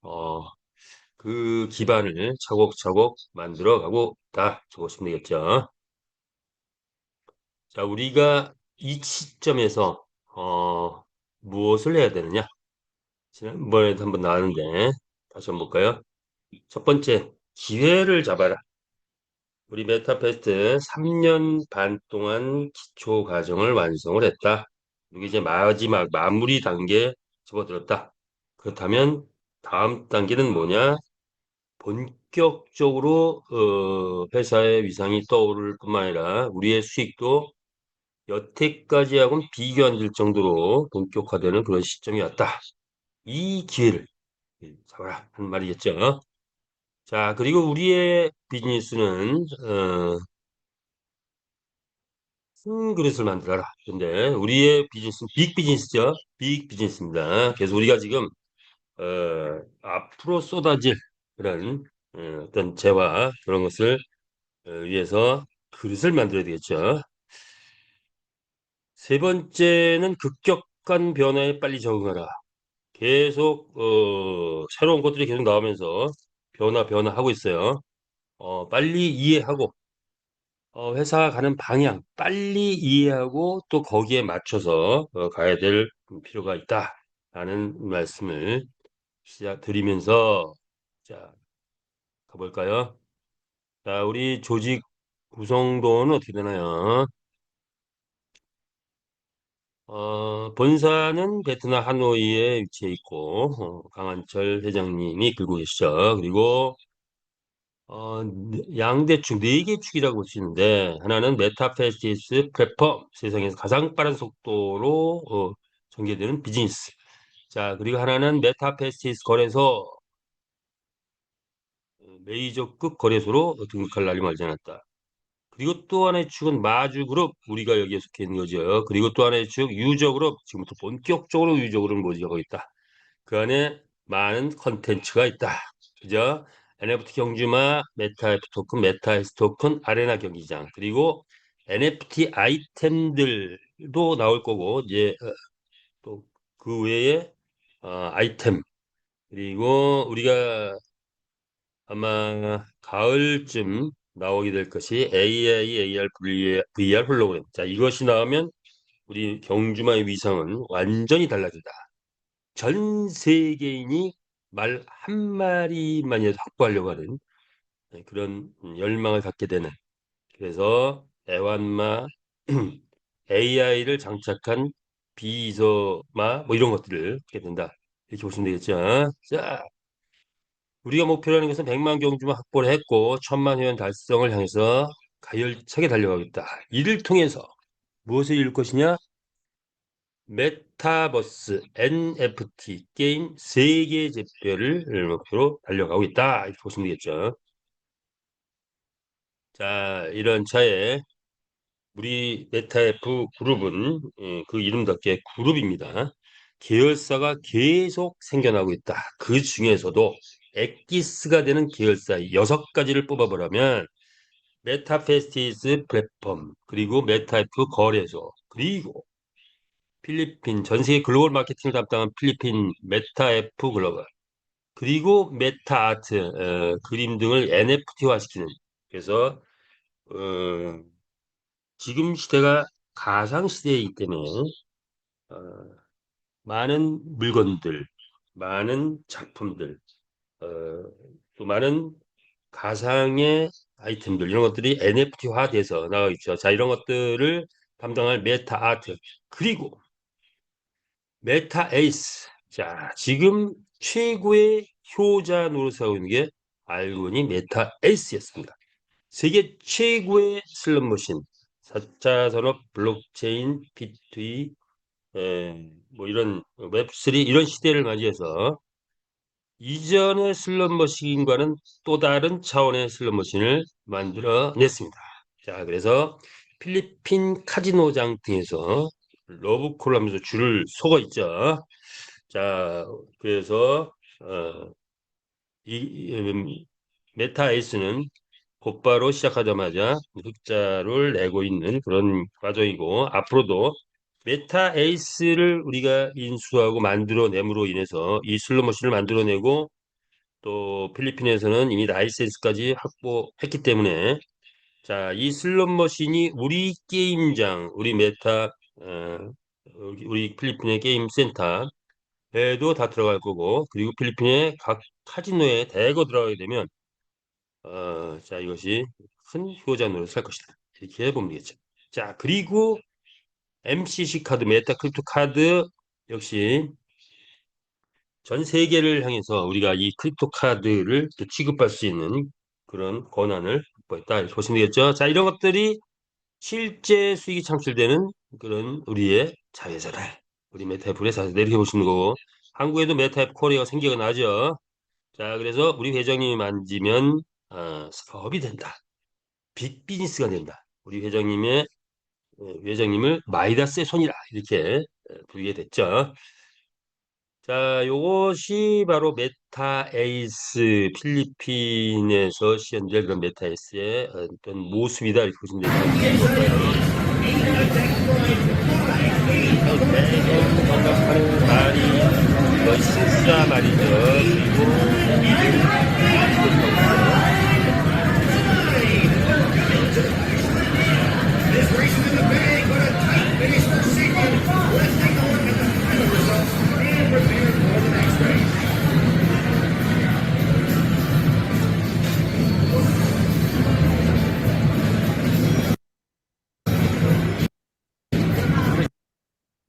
어, 그 기반을 차곡차곡 만들어 가고 있다. 보시면 되겠죠. 자, 우리가 이 시점에서 무엇을 해야 되느냐? 지난번에도 한번 나왔는데 다시 한번 볼까요? 첫 번째, 기회를 잡아라. 우리 메타페스트 3년 반 동안 기초 과정을 완성을 했다. 이게 이제 마지막 마무리 단계에 접어들었다. 그렇다면 다음 단계는 뭐냐? 본격적으로 회사의 위상이 떠오를 뿐만 아니라 우리의 수익도 여태까지하고는 비교 안 될 정도로 본격화되는 그런 시점이 왔다. 이 기회를 잡아라 하는 말이겠죠. 자, 그리고 우리의 비즈니스는 큰 그릇을 만들어라. 근데 우리의 비즈니스는 빅 비즈니스죠. 빅 비즈니스입니다. 그래서 우리가 지금 앞으로 쏟아질 그런 어떤 재화 그런 것을 위해서 그릇을 만들어야 되겠죠. 세 번째는 급격한 변화에 빨리 적응하라. 계속 새로운 것들이 계속 나오면서 변화하고 있어요. 빨리 이해하고 회사 가는 방향 빨리 이해하고 또 거기에 맞춰서 가야 될 필요가 있다라는 말씀을 시작 드리면서 자 가볼까요? 자, 우리 조직 구성도는 어떻게 되나요? 본사는 베트남 하노이에 위치해 있고 강한철 회장님이 끌고 계시죠. 그리고 양대축, 네 개 축이라고 볼 수 있는데 하나는 메타페스티스 플랫폼, 세상에서 가장 빠른 속도로 전개되는 비즈니스. 자, 그리고 하나는 메타페스티스 거래소, 메이저급 거래소로 등극할 날이 멀지 않았다. 그리고 또 하나의 축은 마주그룹, 우리가 여기에 속해 있는 거죠. 그리고 또 하나의 축 유저그룹, 지금부터 본격적으로 유저그룹을 모집하고 있다. 그 안에 많은 컨텐츠가 있다. 그죠? NFT 경주마, 메타 토큰, 메타 헬스 토큰, 아레나 경기장, 그리고 NFT 아이템들도 나올 거고, 이제 또 그 외에 아이템, 그리고 우리가 아마 가을쯤 나오게 될 것이 AI, AR, VR 홀로그램. 자, 이것이 나오면 우리 경주마의 위상은 완전히 달라진다. 전 세계인이 말 한마디만이라도 확보하려고 하는 그런 열망을 갖게 되는 그래서 애완마 AI를 장착한 비서마 뭐 이런 것들을 하게 된다. 이렇게 보시면 되겠죠. 자, 우리가 목표로 하는 것은 100만 경주만 확보를 했고 1000만 회원 달성을 향해서 가열차게 달려가겠다. 이를 통해서 무엇을 이룰 것이냐? 메타버스, NFT, 게임 세계 제표를 목표로 달려가고 있다. 이렇게 보시면 되겠죠. 자, 이런 차에 우리 메타F 그룹은 그 이름답게 그룹입니다. 계열사가 계속 생겨나고 있다. 그 중에서도 엑기스가 되는 계열사 6가지를 뽑아보라면 메타페스티스 플랫폼, 그리고 메타F 거래소, 그리고 필리핀 전 세계 글로벌 마케팅을 담당한 필리핀 메타F 글로벌 그리고 메타아트 그림 등을 NFT화시키는 그래서 어, 지금 시대가 가상 시대이기 때문에 어, 많은 물건들, 많은 작품들, 어, 또 많은 가상의 아이템들 이런 것들이 NFT화돼서 나와 있죠. 자, 이런 것들을 담당할 메타아트 그리고 메타 에이스. 자, 지금 최고의 효자 노릇을 하고 있는 게 알고 보니 메타 에이스였습니다. 세계 최고의 슬롯머신, 4차 산업, 블록체인, B2B, 뭐 이런 웹3 이런 시대를 맞이해서 이전의 슬롯머신과는 또 다른 차원의 슬롯머신을 만들어냈습니다. 자, 그래서 필리핀 카지노장 등에서 러브콜 하면서 줄을 서고 있죠. 자, 그래서 이 메타 에이스는 곧바로 시작하자마자 흑자를 내고 있는 그런 과정이고 앞으로도 메타 에이스를 우리가 인수하고 만들어냄으로 인해서 이 슬롯머신을 만들어내고 또 필리핀에서는 이미 라이센스까지 확보했기 때문에 자, 이 슬롯머신이 우리 게임장, 우리 메타, 어, 우리 필리핀의 게임 센터에도 다 들어갈 거고 그리고 필리핀의 각 카지노에 대거 들어가게 되면 자, 이것이 큰 효자 노릇을 할 것이다. 이렇게 보면 되겠죠. 자, 그리고 MCC 카드, 메타 크립토 카드 역시 전 세계를 향해서 우리가 이 크립토 카드를 취급할 수 있는 그런 권한을 확보했다. 이렇게 보시면 되겠죠. 자, 이런 것들이 실제 수익이 창출되는 그런 우리의 자회사다. 우리 메타앱의 자회사다. 이렇게 보시는 거고 한국에도 메타앱 코리아가 생겨가 나죠. 자, 그래서 우리 회장님이 만지면 사업이 된다. 빅비즈니스가 된다. 우리 회장님을 마이다스의 손이라 이렇게 부르게 됐죠. 자, 요것이 바로 메타에이스 필리핀에서 시연될 그런 메타에이스의 어떤 모습이다 이렇게 보시면 됩니다. 반갑하는 말이 거의 신사 말이죠.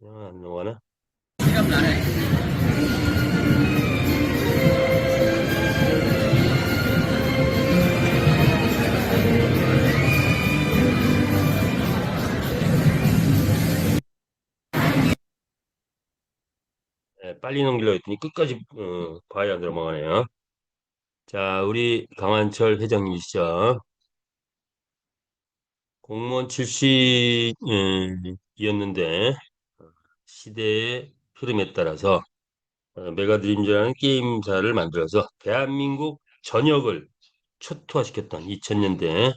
그리고 안 넘어가나? 네, 빨리 넘기려고 했더니 끝까지 봐야 안 넘어가네요. 자, 우리 강한철 회장님이시죠. 공무원 출신이었는데 시대의 흐름에 따라서 메가드림즈라는 게임사를 만들어서 대한민국 전역을 초토화시켰던 2000년대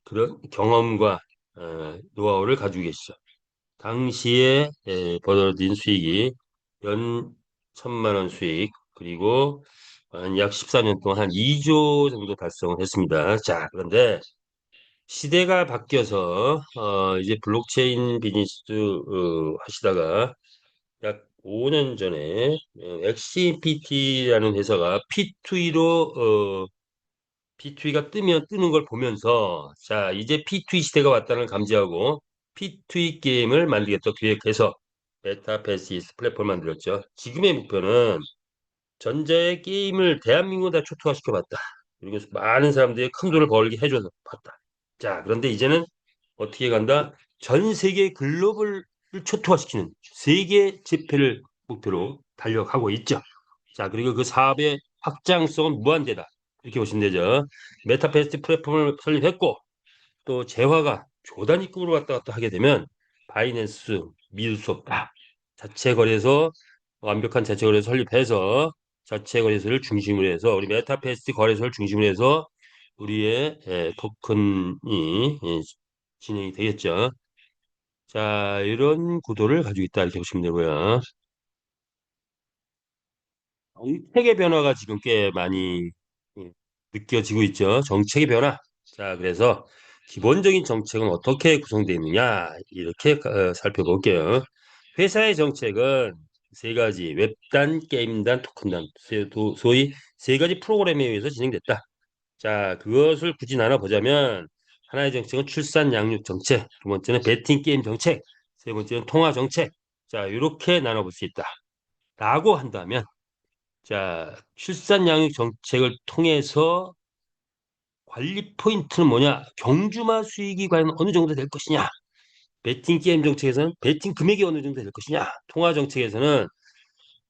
그런 경험과 노하우를 가지고 계시죠. 당시에 벌어진 수익이 연 1,000만 원 수익 그리고 약 14년 동안 한 2조 정도 달성을 했습니다. 자, 그런데 시대가 바뀌어서 이제 블록체인 비즈니스 하시다가 약 5년 전에 XCPT라는 회사가 P2E가 뜨는 걸 보면서 자 이제 P2E 시대가 왔다는 걸 감지하고 P2E 게임을 만들겠다 기획해서 메타베시스 플랫폼을 만들었죠. 지금의 목표는 전자의 게임을 대한민국에 다 초토화시켜 봤다. 그리고 많은 사람들이 큰 돈을 벌게 해줘서 봤다. 자, 그런데 이제는 어떻게 간다? 전 세계 글로벌을 초토화시키는 세계 집회를 목표로 달려가고 있죠. 자, 그리고 그 사업의 확장성은 무한대다. 이렇게 보시면 되죠. 메타베스트 플랫폼을 설립했고 또 재화가 조단위급으로 왔다 갔다 하게 되면 바이낸스 믿을 수 없다. 자체 거래소 완벽한 자체 거래소 설립해서 자체 거래소를 중심으로 해서 우리 메타베스트 거래소를 중심으로 해서 우리의 토큰이 진행이 되겠죠. 자, 이런 구도를 가지고 있다 이렇게 보시면 되고요. 정책의 변화가 지금 꽤 많이 예, 느껴지고 있죠. 정책의 변화. 자, 그래서 기본적인 정책은 어떻게 구성되어 있느냐 이렇게 살펴볼게요. 회사의 정책은 세 가지 웹단, 게임단, 토큰단 소위 세 가지 프로그램에 의해서 진행됐다. 자, 그것을 굳이 나눠보자면 하나의 정책은 출산 양육 정책, 두 번째는 베팅 게임 정책, 세 번째는 통화 정책. 자, 이렇게 나눠볼 수 있다. 라고 한다면 자, 출산 양육 정책을 통해서 관리 포인트는 뭐냐? 경주마 수익이 과연 어느 정도 될 것이냐? 베팅 게임 정책에서는 베팅 금액이 어느 정도 될 것이냐? 통화 정책에서는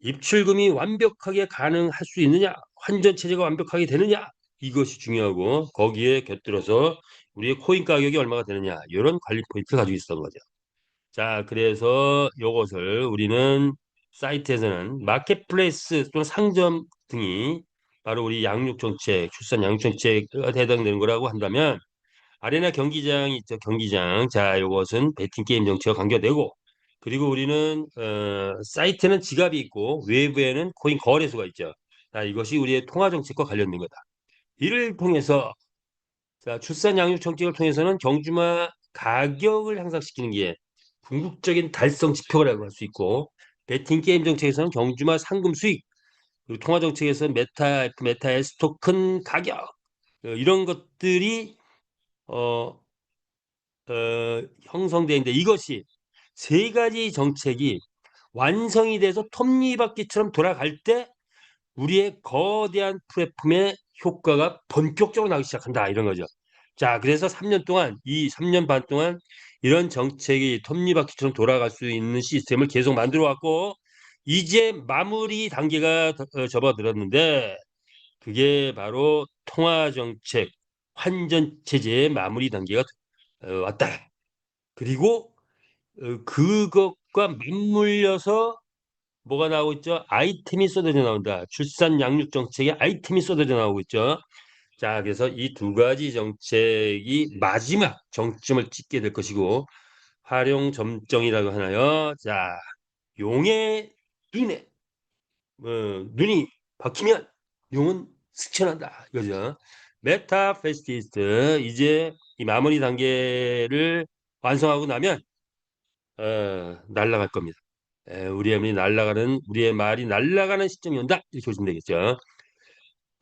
입출금이 완벽하게 가능할 수 있느냐? 환전 체제가 완벽하게 되느냐? 이것이 중요하고 거기에 곁들여서 우리의 코인 가격이 얼마가 되느냐? 이런 관리 포인트를 가지고 있었던 거죠. 자, 그래서 이것을 우리는 사이트에서는 마켓플레이스 또는 상점 등이 바로 우리 양육 정책, 출산 양육 정책에 해당되는 거라고 한다면 아레나 경기장이 있죠. 경기장. 자, 이것은 베팅 게임 정책과 관계되고 그리고 우리는 사이트는 지갑이 있고 외부에는 코인 거래소가 있죠. 자, 이것이 우리의 통화 정책과 관련된 거다. 이를 통해서 자, 출산 양육 정책을 통해서는 경주마 가격을 향상시키는 게 궁극적인 달성 지표라고 할 수 있고, 베팅 게임 정책에서는 경주마 상금 수익, 그리고 통화 정책에서는 메타 S 토큰 가격, 이런 것들이 어, 형성되는데, 이것이 세 가지 정책이 완성이 돼서 톱니바퀴처럼 돌아갈 때 우리의 거대한 플랫폼의 효과가 본격적으로 나기 시작한다, 이런 거죠. 자, 그래서 3년 동안, 이 3년 반 동안 이런 정책이 톱니바퀴처럼 돌아갈 수 있는 시스템을 계속 만들어 왔고, 이제 마무리 단계가 접어들었는데, 그게 바로 통화정책 환전체제의 마무리 단계가 왔다. 그리고 그것과 맞물려서 뭐가 나오고 있죠? 아이템이 쏟아져 나온다. 출산 양육 정책에 아이템이 쏟아져 나오고 있죠. 자, 그래서 이 두 가지 정책이 마지막 정점을 찍게 될 것이고, 활용 점정이라고 하나요? 자, 용의 눈에 눈이 박히면 용은 스쳐난다, 이거죠. 메타 페스티스트, 이제 이 마무리 단계를 완성하고 나면 날아갈 겁니다. 우리의 말이 날아가는 시점이 온다, 이렇게 보시면 되겠죠.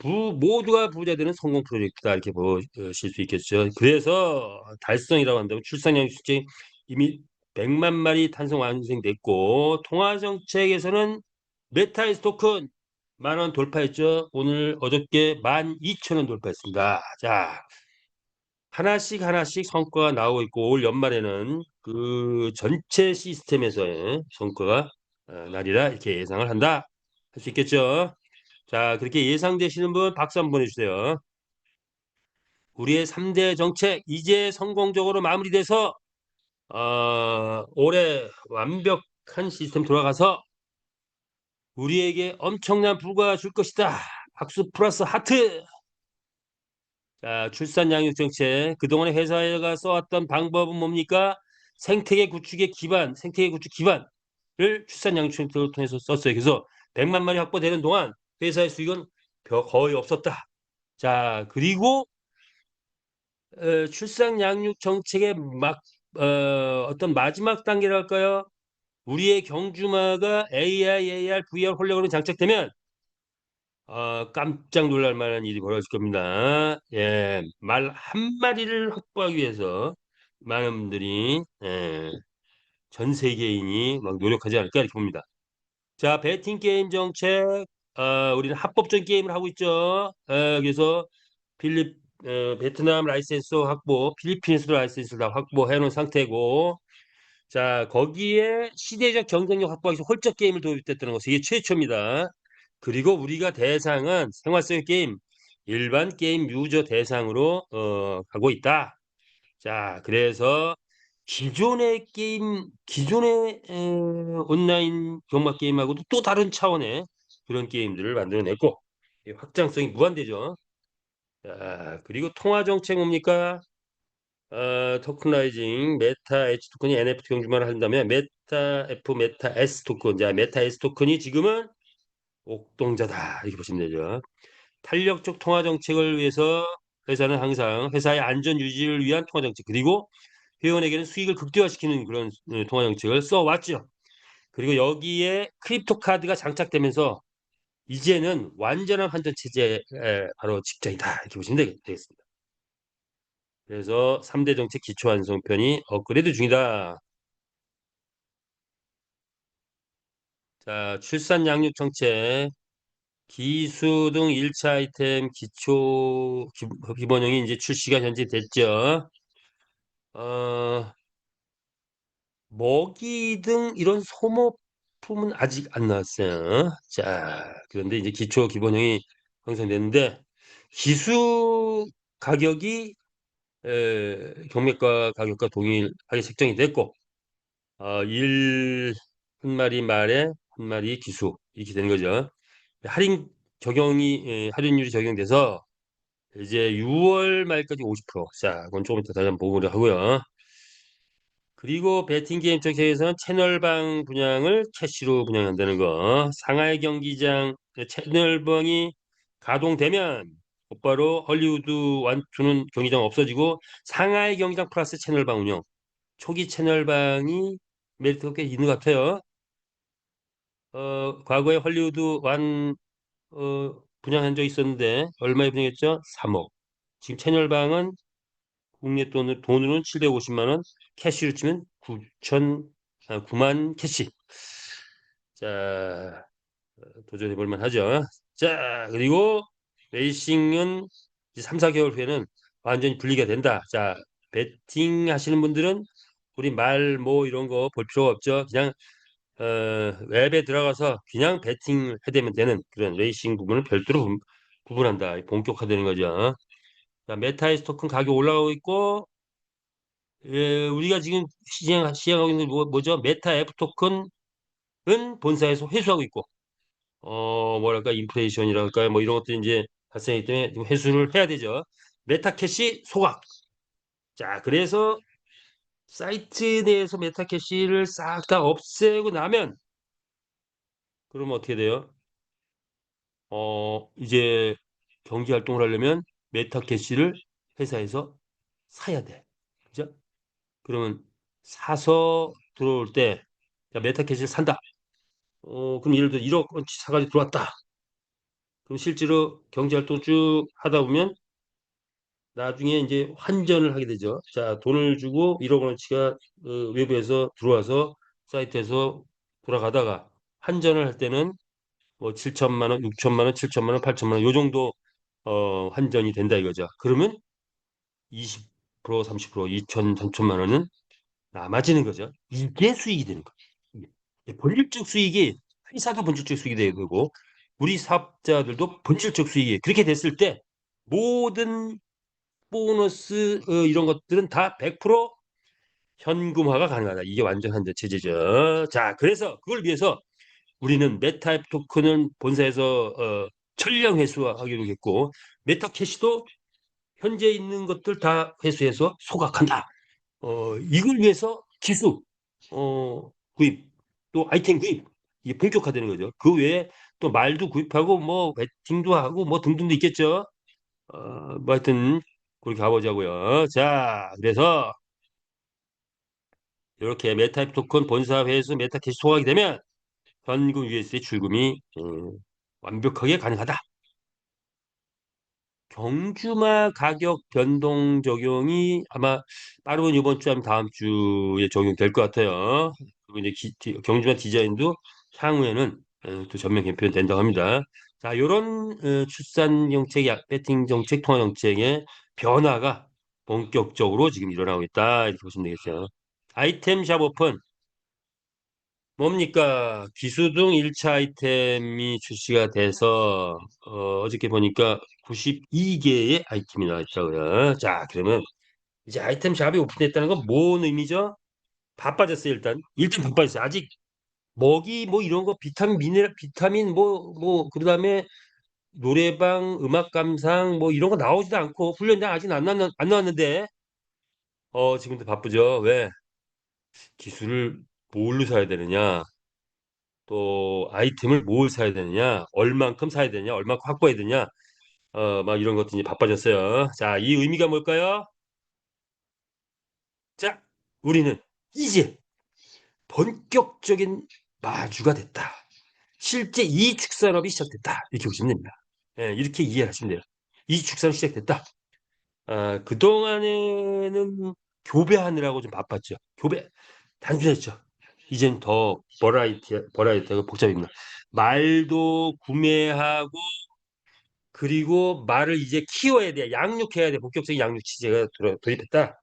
모두가 부자 되는 성공 프로젝트다, 이렇게 보실 수 있겠죠. 그래서 달성이라고 한다면 출산량 수치 이미 100만 마리 탄생 완성됐고, 통화 정책에서는 메타이스 토큰 10,000원 돌파했죠. 오늘 어저께 12,000원 돌파했습니다. 자, 하나씩 하나씩 성과가 나오고 있고, 올 연말에는 그 전체 시스템에서의 성과가 나리라, 이렇게 예상을 한다, 할 수 있겠죠. 자, 그렇게 예상되시는 분 박수 한번 보내주세요. 우리의 3대 정책 이제 성공적으로 마무리돼서 올해 완벽한 시스템 돌아가서 우리에게 엄청난 부가 줄 것이다. 박수 플러스 하트. 자, 출산 양육 정책, 그동안에 회사가 써왔던 방법은 뭡니까? 생태계 구축 기반을 출산 양육 정책을 통해서 썼어요. 그래서 100만 마리 확보되는 동안 회사의 수익은 거의 없었다. 자, 그리고 출산 양육 정책의 어떤 마지막 단계랄까요? 우리의 경주마가 AI, AR, VR 홀로그램 장착되면 깜짝 놀랄 만한 일이 벌어질 겁니다. 예, 말 한 마리를 확보하기 위해서 많은 분들이 전 세계인이 막 노력하지 않을까, 이렇게 봅니다. 자, 베팅 게임 정책, 우리는 합법적인 게임을 하고 있죠. 그래서 베트남 라이센스 확보, 필리핀에서도 라이센스를 다 확보해 놓은 상태고, 자, 거기에 시대적 경쟁력 확보하기 위해서 홀적 게임을 도입됐다는 것이 이게 최초입니다. 그리고 우리가 대상은 생활성 게임, 일반 게임 유저 대상으로 가고 있다. 자, 그래서 기존의 온라인 경마 게임하고도 또 다른 차원의 그런 게임들을 만들어냈고, 이 확장성이 무한대죠. 자, 그리고 통화 정책 뭡니까? 토큰라이징, 메타 H 토큰이 NFT 경주만을 한다면 메타 F, 메타 S 토큰, 자, 메타 S 토큰이 지금은 옥동자다, 이렇게 보시면 되죠. 탄력적 통화 정책을 위해서 회사는 항상 회사의 안전 유지를 위한 통화 정책, 그리고 회원에게는 수익을 극대화시키는 그런 통화 정책을 써왔죠. 그리고 여기에 크립토 카드가 장착되면서 이제는 완전한 환전 체제에 바로 직전이다, 이렇게 보시면 되겠습니다. 그래서 3대 정책 기초 완성편이 업그레이드 중이다. 자, 출산 양육 정책, 기수 등 1차 아이템 기본형이 이제 출시가 현재 됐죠. 어, 먹이 등 이런 소모품은 아직 안 나왔어요. 자, 그런데 이제 기초 기본형이 형성됐는데, 기수 가격이 경매가 가격과 동일하게 책정이 됐고, 한 마리 말에 한 마리 기수, 이렇게 되는 거죠. 할인율이 적용돼서 이제 6월 말까지 50%. 자, 그건 조금 이따 다시 한번 보고를 하고요. 그리고 베팅 게임 쪽에서는 채널방 분양을 캐시로 분양한다는 거. 상하이 경기장 채널방이 가동되면 곧바로 헐리우드 완투는 경기장 없어지고 상하이 경기장 플러스 채널방 운영. 초기 채널방이 메리트가 꽤 있는 것 같아요. 과거에 헐리우드 완 분양한 적 있었는데 얼마에 분양했죠? 3억. 지금 채널방은 국내 돈으로는 750만 원, 캐시로 치면 9만 캐시. 자, 도전해 볼 만하죠. 자, 그리고 레이싱은 이제 3, 4개월 후에는 완전히 분리가 된다. 자, 배팅 하시는 분들은 우리 말 뭐 이런 거 볼 필요가 없죠. 그냥 웹에 들어가서 그냥 배팅을 해대면 되는 그런 레이싱 부분을 별도로 구분한다. 본격화되는 거죠. 자, 메타이스 토큰 가격 올라가고 있고 우리가 지금 시행하고 있는 뭐죠? 메타 F 토큰은 본사에서 회수하고 있고 뭐랄까 인플레이션이랄까요? 뭐 이런 것들이 이제 발생하기 때문에 좀 회수를 해야 되죠. 메타캐시 소각. 자, 그래서 사이트 내에서 메타캐시를 싹 다 없애고 나면 그러면 어떻게 돼요? 이제 경기 활동을 하려면 메타캐시를 회사에서 사야 돼. 그죠? 그러면 사서 들어올 때 자, 메타캐시를 산다. 그럼 예를 들어 1억 원치 사가지고 들어왔다. 그럼 실제로 경제 활동 쭉 하다 보면 나중에 이제 환전을 하게 되죠. 자, 돈을 주고 1억 원어치가 외부에서 들어와서 사이트에서 돌아가다가 환전을 할 때는 뭐 7천만 원, 6천만 원, 7천만 원, 8천만 원 요 정도 환전이 된다 이거죠. 그러면 20%, 30%, 2천, 3천만 원은 남아지는 거죠. 이게 수익이 되는 거예요. 본질적 수익이 회사도 본질적 수익이 되고 우리 사업자들도 본질적 수익이 그렇게 됐을 때 모든 보너스 이런 것들은 다 100% 현금화가 가능하다. 이게 완전 한대 체제죠. 자, 그래서 그걸 위해서 우리는 메타 토큰은 본사에서 전량 회수하기로 했고 메타 캐시도 현재 있는 것들 다 회수해서 소각한다. 이걸 위해서 기술 구입 또 아이템 구입 이게 본격화되는 거죠. 그 외에 또 말도 구입하고 뭐 배팅도 하고 뭐 등등도 있겠죠. 뭐 하여튼 그렇게 가보자고요. 자, 그래서 이렇게 메타 토큰 본사 회수 메타 캐시 소각이 되면 현금 USD 출금이 완벽하게 가능하다. 경주마 가격 변동 적용이 아마 빠르면 이번 주 아니면 다음 주에 적용될 것 같아요. 그리고 이제 경주마 디자인도 향후에는 또 전면 개편된다고 합니다. 자, 이런 출산 정책, 배팅 정책, 통화 정책의 변화가 본격적으로 지금 일어나고 있다 이렇게 보시면 되겠어요. 아이템 샵 오픈 뭡니까? 기수등 1차 아이템이 출시가 돼서 어저께 보니까 92개의 아이템이 나왔다고요. 자, 그러면 이제 아이템 샵이 오픈됐다는 건 뭔 의미죠? 바빠졌어요, 일단. 일단 바빠졌어요. 아직 먹이 뭐 이런 거 비타민 미네랄 비타민 그다음에 노래방 음악 감상 뭐 이런 거 나오지도 않고 훈련장 아직 안 나왔는데 지금도 바쁘죠. 왜? 기술을 뭘로 사야 되느냐? 또 아이템을 뭘 사야 되느냐, 얼만큼 사야 되느냐, 얼만큼 확보해야 되냐, 막 이런 것들이 바빠졌어요. 자, 이 의미가 뭘까요? 자, 우리는 이제 본격적인 마주가 됐다. 실제 이축산업이 시작됐다. 이렇게 보시면 됩니다. 예, 이렇게 이해하시면 돼요. 이축산업이 시작됐다. 그동안에는 교배하느라고 좀 바빴죠. 단순했죠. 이젠 더 버라이티하고 복잡합니다. 말도 구매하고 그리고 말을 이제 키워야 돼. 양육해야 돼. 본격적인 양육 체제가 도입했다.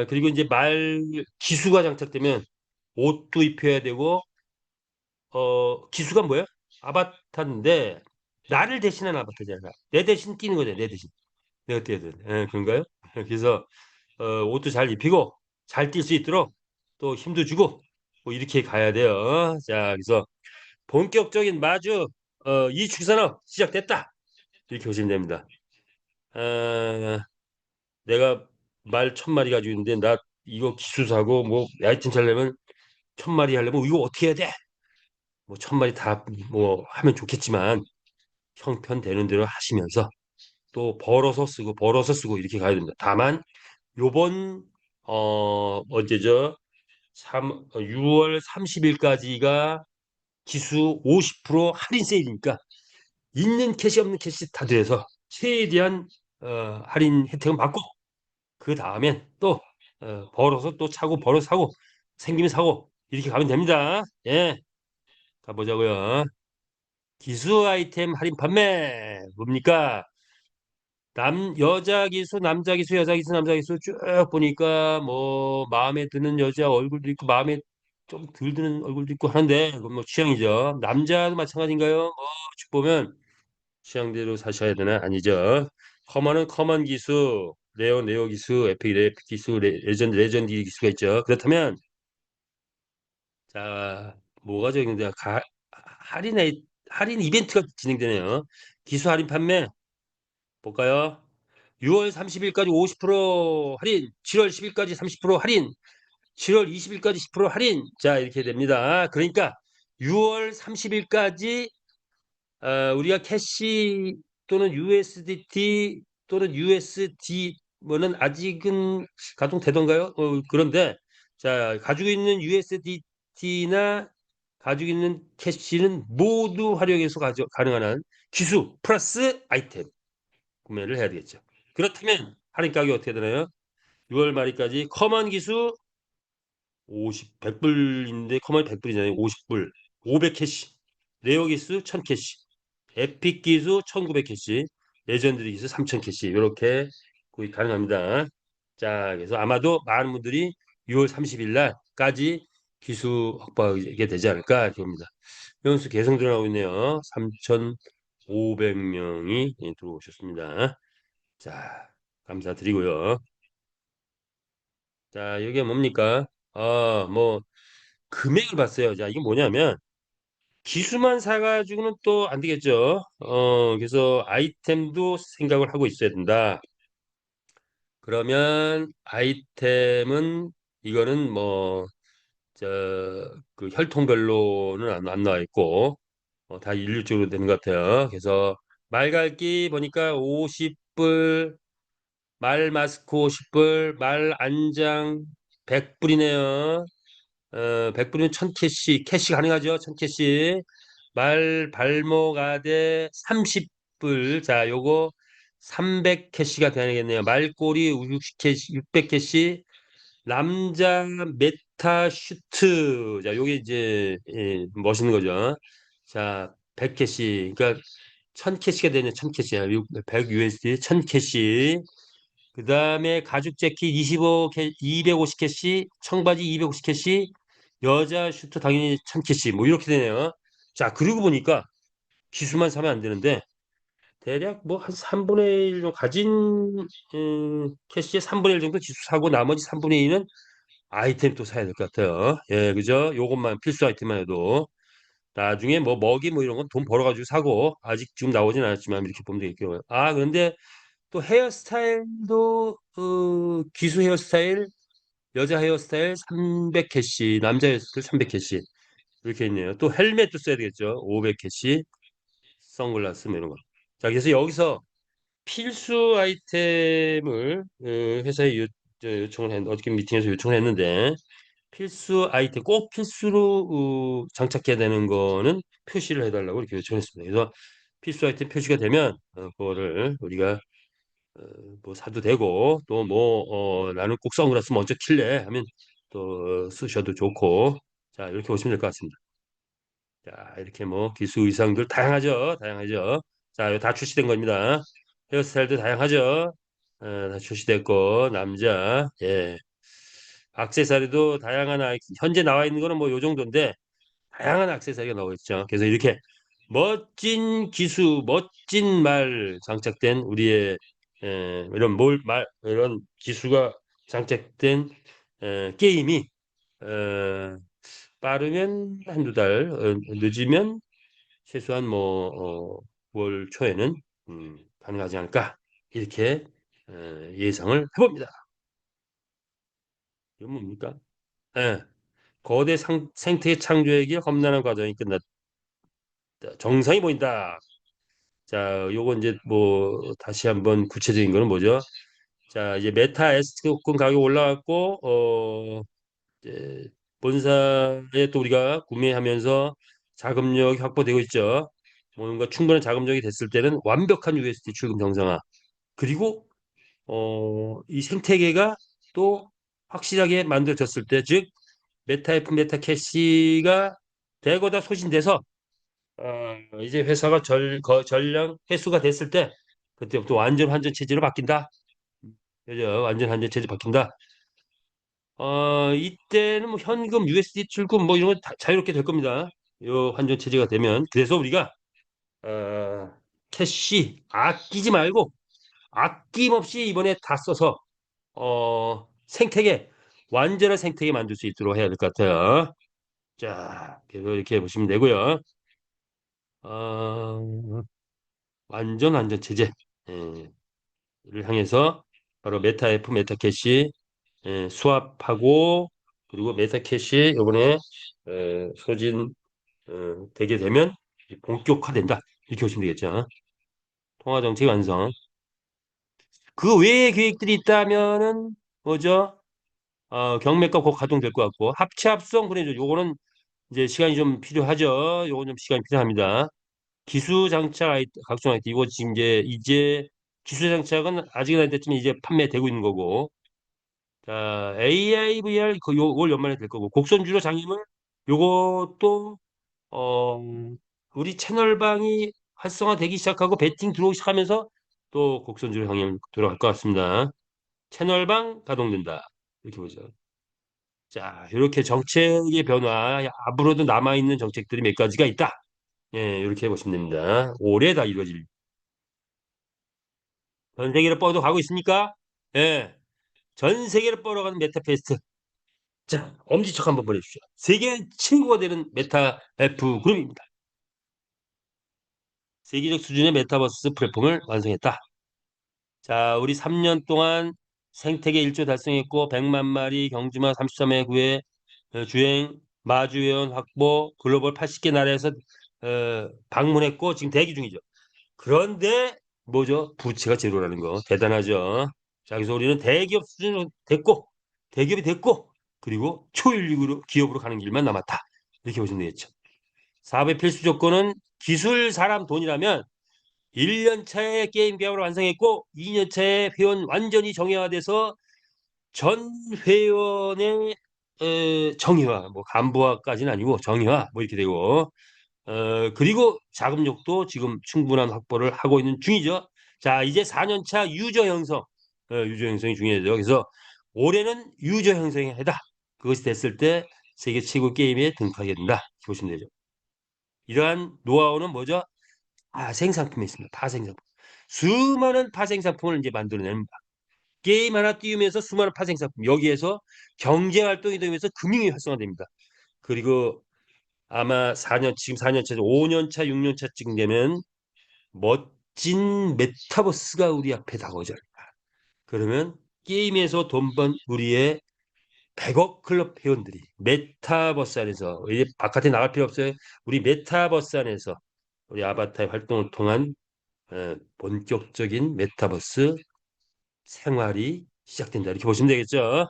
그리고 이제 말 기수가 장착되면 옷도 입혀야 되고 기수가 뭐야? 아바타인데 나를 대신한 아바타잖아. 내 대신 뛰는 거잖아. 내 대신. 내가 뛰어야 돼. 그런가요? 그래서 옷도 잘 입히고 잘 뛸 수 있도록 또 힘도 주고 뭐 이렇게 가야 돼요. 자, 그래서 본격적인 마주 이축산업 시작됐다. 이렇게 보시면 됩니다. 어, 내가 말 1,000마리 가지고 있는데 나 이거 기수 사고 뭐 아이템 살려면 1,000마리 하려면 이거 어떻게 해야 돼? 뭐 1,000마리 다 뭐 하면 좋겠지만 형편되는 대로 하시면서 또 벌어서 쓰고 이렇게 가야 됩니다. 다만 요번 언제죠? 6월 30일까지가 기수 50% 할인 세일이니까 있는 캐시 없는 캐시 다 들여서 최대한 할인 혜택은 받고 그 다음엔 또 벌어서 또 차고 벌어서 사고 생기면 사고 이렇게 가면 됩니다. 예, 가보자고요. 기수 아이템 할인 판매 뭡니까? 여자 기수, 남자 기수, 여자 기수, 남자 기수 쭉 보니까 뭐 마음에 드는 여자 얼굴도 있고 마음에 좀 덜 드는 얼굴도 있고 하는데 그건 뭐 취향이죠. 남자도 마찬가지인가요? 쭉 보면 취향대로 사셔야 되나? 아니죠. 커먼은 커먼 기수, 네오 기수, 에픽 기수, 레전드 기수가 있죠. 그렇다면 자 뭐가 저기 있는데 할인 이벤트가 진행되네요. 기수 할인 판매 볼까요? 6월 30일까지 50% 할인, 7월 10일까지 30% 할인, 7월 20일까지 10% 할인. 자, 이렇게 됩니다. 그러니까 6월 30일까지 우리가 캐시 또는 USDT 또는 USD 뭐는 아직은 가동되던가요? 그런데 자, 가지고 있는 USDT나 가지고 있는 캐시는 모두 활용해서 가능한 한 기수 플러스 아이템 구매를 해야 되겠죠. 그렇다면 할인 가격이 어떻게 되나요? 6월 말일까지 커먼 기수 100불인데 커먼이 100불이잖아요. 50불. 500캐시. 레어 기수 1000캐시. 에픽 기수 1900캐시. 레전드리 기수 3000캐시. 이렇게 구입 가능합니다. 자, 그래서 아마도 많은 분들이 6월 30일 날까지 기수 확보하게 되지 않을까 이렇게 봅니다. 회원수 계속 늘어나고 있네요. 3,500명이 들어오셨습니다. 자, 감사드리고요. 자, 이게 뭡니까? 뭐 금액을 봤어요. 자, 이게 뭐냐면 기수만 사가지고는 또 안 되겠죠. 그래서 아이템도 생각을 하고 있어야 된다. 그러면 아이템은 이거는 뭐 저 그 혈통별로는 안 나와 있고 다 일률적으로 되는 것 같아요. 그래서 말갈기 보니까 50불, 말 마스크 50불, 말 안장 100불이네요. 100불이면 1000캐시, 캐시 가능하죠? 1000캐시. 말 발목 아대 30불. 자, 요거 300캐시가 되겠네요. 말꼬리 60캐시, 600캐시. 남자 메타 슈트. 자, 요게 이제 멋있는 거죠. 자, 100캐시. 그러니까 1000캐시가 되네. 1000캐시야. 100 USD 1000캐시. 그 다음에 가죽 재킷 250캐시, 청바지 250캐시, 여자 슈트 당연히 1000캐시, 뭐 이렇게 되네요. 자, 그리고 보니까 기수만 사면 안 되는데, 대략 뭐 한 3분의 1 정도 가진 캐시의 3분의 1 정도 기수 사고 나머지 3분의 2는 아이템 또 사야 될 것 같아요. 예, 그죠? 요것만 필수 아이템만 해도. 나중에 뭐 먹이 뭐 이런 건 돈 벌어가지고 사고, 아직 지금 나오진 않았지만 이렇게 보면 되겠고요. 그런데 또 헤어스타일도 기수 헤어스타일 여자 헤어스타일 300캐시 남자 헤어스타일 300캐시 이렇게 있네요. 또 헬멧도 써야 되겠죠. 500캐시 선글라스 뭐 이런 거. 자 그래서 여기서 필수 아이템을 회사에 요청을 어저께 미팅에서 요청을 했는데 필수 아이템 꼭 필수로 장착해야 되는 거는 표시를 해달라고 이렇게 요청했습니다. 그래서 필수 아이템 표시가 되면 그거를 우리가 어, 뭐 사도 되고 또 뭐 나는 꼭 선글라스 먼저 킬래 하면 또 쓰셔도 좋고 자 이렇게 보시면 될 것 같습니다. 자 이렇게 뭐 기수 의상들 다양하죠, 다양하죠. 자 이거 다 출시된 겁니다. 헤어스타일도 다양하죠. 다 출시됐고 남자 액세서리도 다양한 현재 나와 있는 거는 뭐 요 정도인데 다양한 액세서리가 나오고 있죠. 그래서 이렇게 멋진 기수, 멋진 말 장착된 우리의 이런 기수가 장착된 게임이 어, 빠르면 한두 달, 늦으면 최소한 뭐 9월 초에는 가능하지 않을까 이렇게 예상을 해봅니다. 이건 뭡니까? 예, 거대 생태계 창조에게 험난한 과정이 끝났다. 정상이 보인다. 자, 요거 이제 뭐 다시 한번 구체적인 거는 뭐죠? 자, 이제 메타 S권 가격 올라갔고 이제 본사에 또 우리가 구매하면서 자금력이 확보되고 있죠. 뭔가 충분한 자금력이 됐을 때는 완벽한 USD 출금 정상화. 그리고 이 생태계가 또 확실하게 만들어졌을 때, 즉 메타F, 메타캐시가 대거 다 소진돼서 이제 회사가 전량 회수가 됐을 때 그때부터 완전 환전 체제로 바뀐다. 그죠? 완전 환전 체제 바뀐다. 이때는 뭐 현금, USD 출금 뭐 이런 거 다 자유롭게 될 겁니다. 요 환전 체제가 되면. 그래서 우리가 어, 캐시 아끼지 말고 아낌없이 이번에 다 써서 생태계 완전한 생태계 만들 수 있도록 해야 될 것 같아요. 자, 그래서 이렇게 보시면 되고요. 어, 완전 안전 체제 를 향해서 바로 메타F, 메타캐시 수합하고 그리고 메타캐시 이번에 소진 되게 되면 본격화된다 이렇게 보시면 되겠죠. 통화 정책 완성. 그 외의 계획들이 있다면은 뭐죠? 경매가 곧 가동될 것 같고 합체 합성 그래 요거는 이제 시간이 좀 필요하죠. 요건 좀 시간이 필요합니다. 기수 장착 각종 아이템 이거 지금 이제 기수 장착은 아직은 안 됐지만 이제 판매되고 있는 거고 자 AIVR 요걸 연말에 될 거고 곡선 주로 장애물 요것도 어 우리 채널방이 활성화되기 시작하고 배팅 들어오기 시작하면서 또 곡선 주로 장애물 들어갈 것 같습니다. 채널방 가동된다 이렇게 보죠. 자 이렇게 정책의 변화 앞으로도 남아있는 정책들이 몇 가지가 있다. 예, 이렇게 보시면 됩니다. 올해 다 이루어질 전 세계를 뻗어가고 있습니까? 예. 전 세계를 뻗어가는 메타페스트. 자, 엄지척 한번 보내주십시오. 세계 최고가 되는 메타 F 그룹입니다. 세계적 수준의 메타버스 플랫폼을 완성했다. 자, 우리 3년 동안 생태계 1조 달성했고 100만 마리 경주마 33회 구에 주행 마주 회원 확보 글로벌 80개 나라에서 방문했고 지금 대기 중이죠. 그런데 뭐죠? 부채가 제로라는 거 대단하죠. 자, 그래서 우리는 대기업 수준으로 됐고 대기업이 됐고 그리고 초윤리급으로 기업으로 가는 길만 남았다. 이렇게 보시면 되겠죠. 사업의 필수 조건은 기술, 사람, 돈이라면 1년 차에 게임 계약을 완성했고 2년 차에 회원 완전히 정예화돼서 전 회원의 정의화, 뭐 간부화까지는 아니고 정의화 뭐 이렇게 되고 그리고 자금력도 지금 충분한 확보를 하고 있는 중이죠. 자, 이제 4년차 유저 형성, 유저 형성이 중요해요. 그래서 올해는 유저 형성의 해다. 그것이 됐을 때 세계 최고 게임에 등극하게 된다. 보시면 되죠. 이러한 노하우는 뭐죠? 파생상품에 있습니다. 파생상품. 수많은 파생상품을 이제 만들어냅니다. 게임 하나 띄우면서 수많은 파생상품. 여기에서 경제활동이 되면서 금융이 활성화됩니다. 그리고 아마 4년, 지금 4년 차, 5년 차, 6년 차쯤 되면 멋진 메타버스가 우리 앞에 다가오지 않을까. 그러면 게임에서 돈 번 우리의 100억 클럽 회원들이 메타버스 안에서 이제 바깥에 나갈 필요 없어요. 우리 메타버스 안에서 우리 아바타의 활동을 통한 본격적인 메타버스 생활이 시작된다. 이렇게 보시면 되겠죠.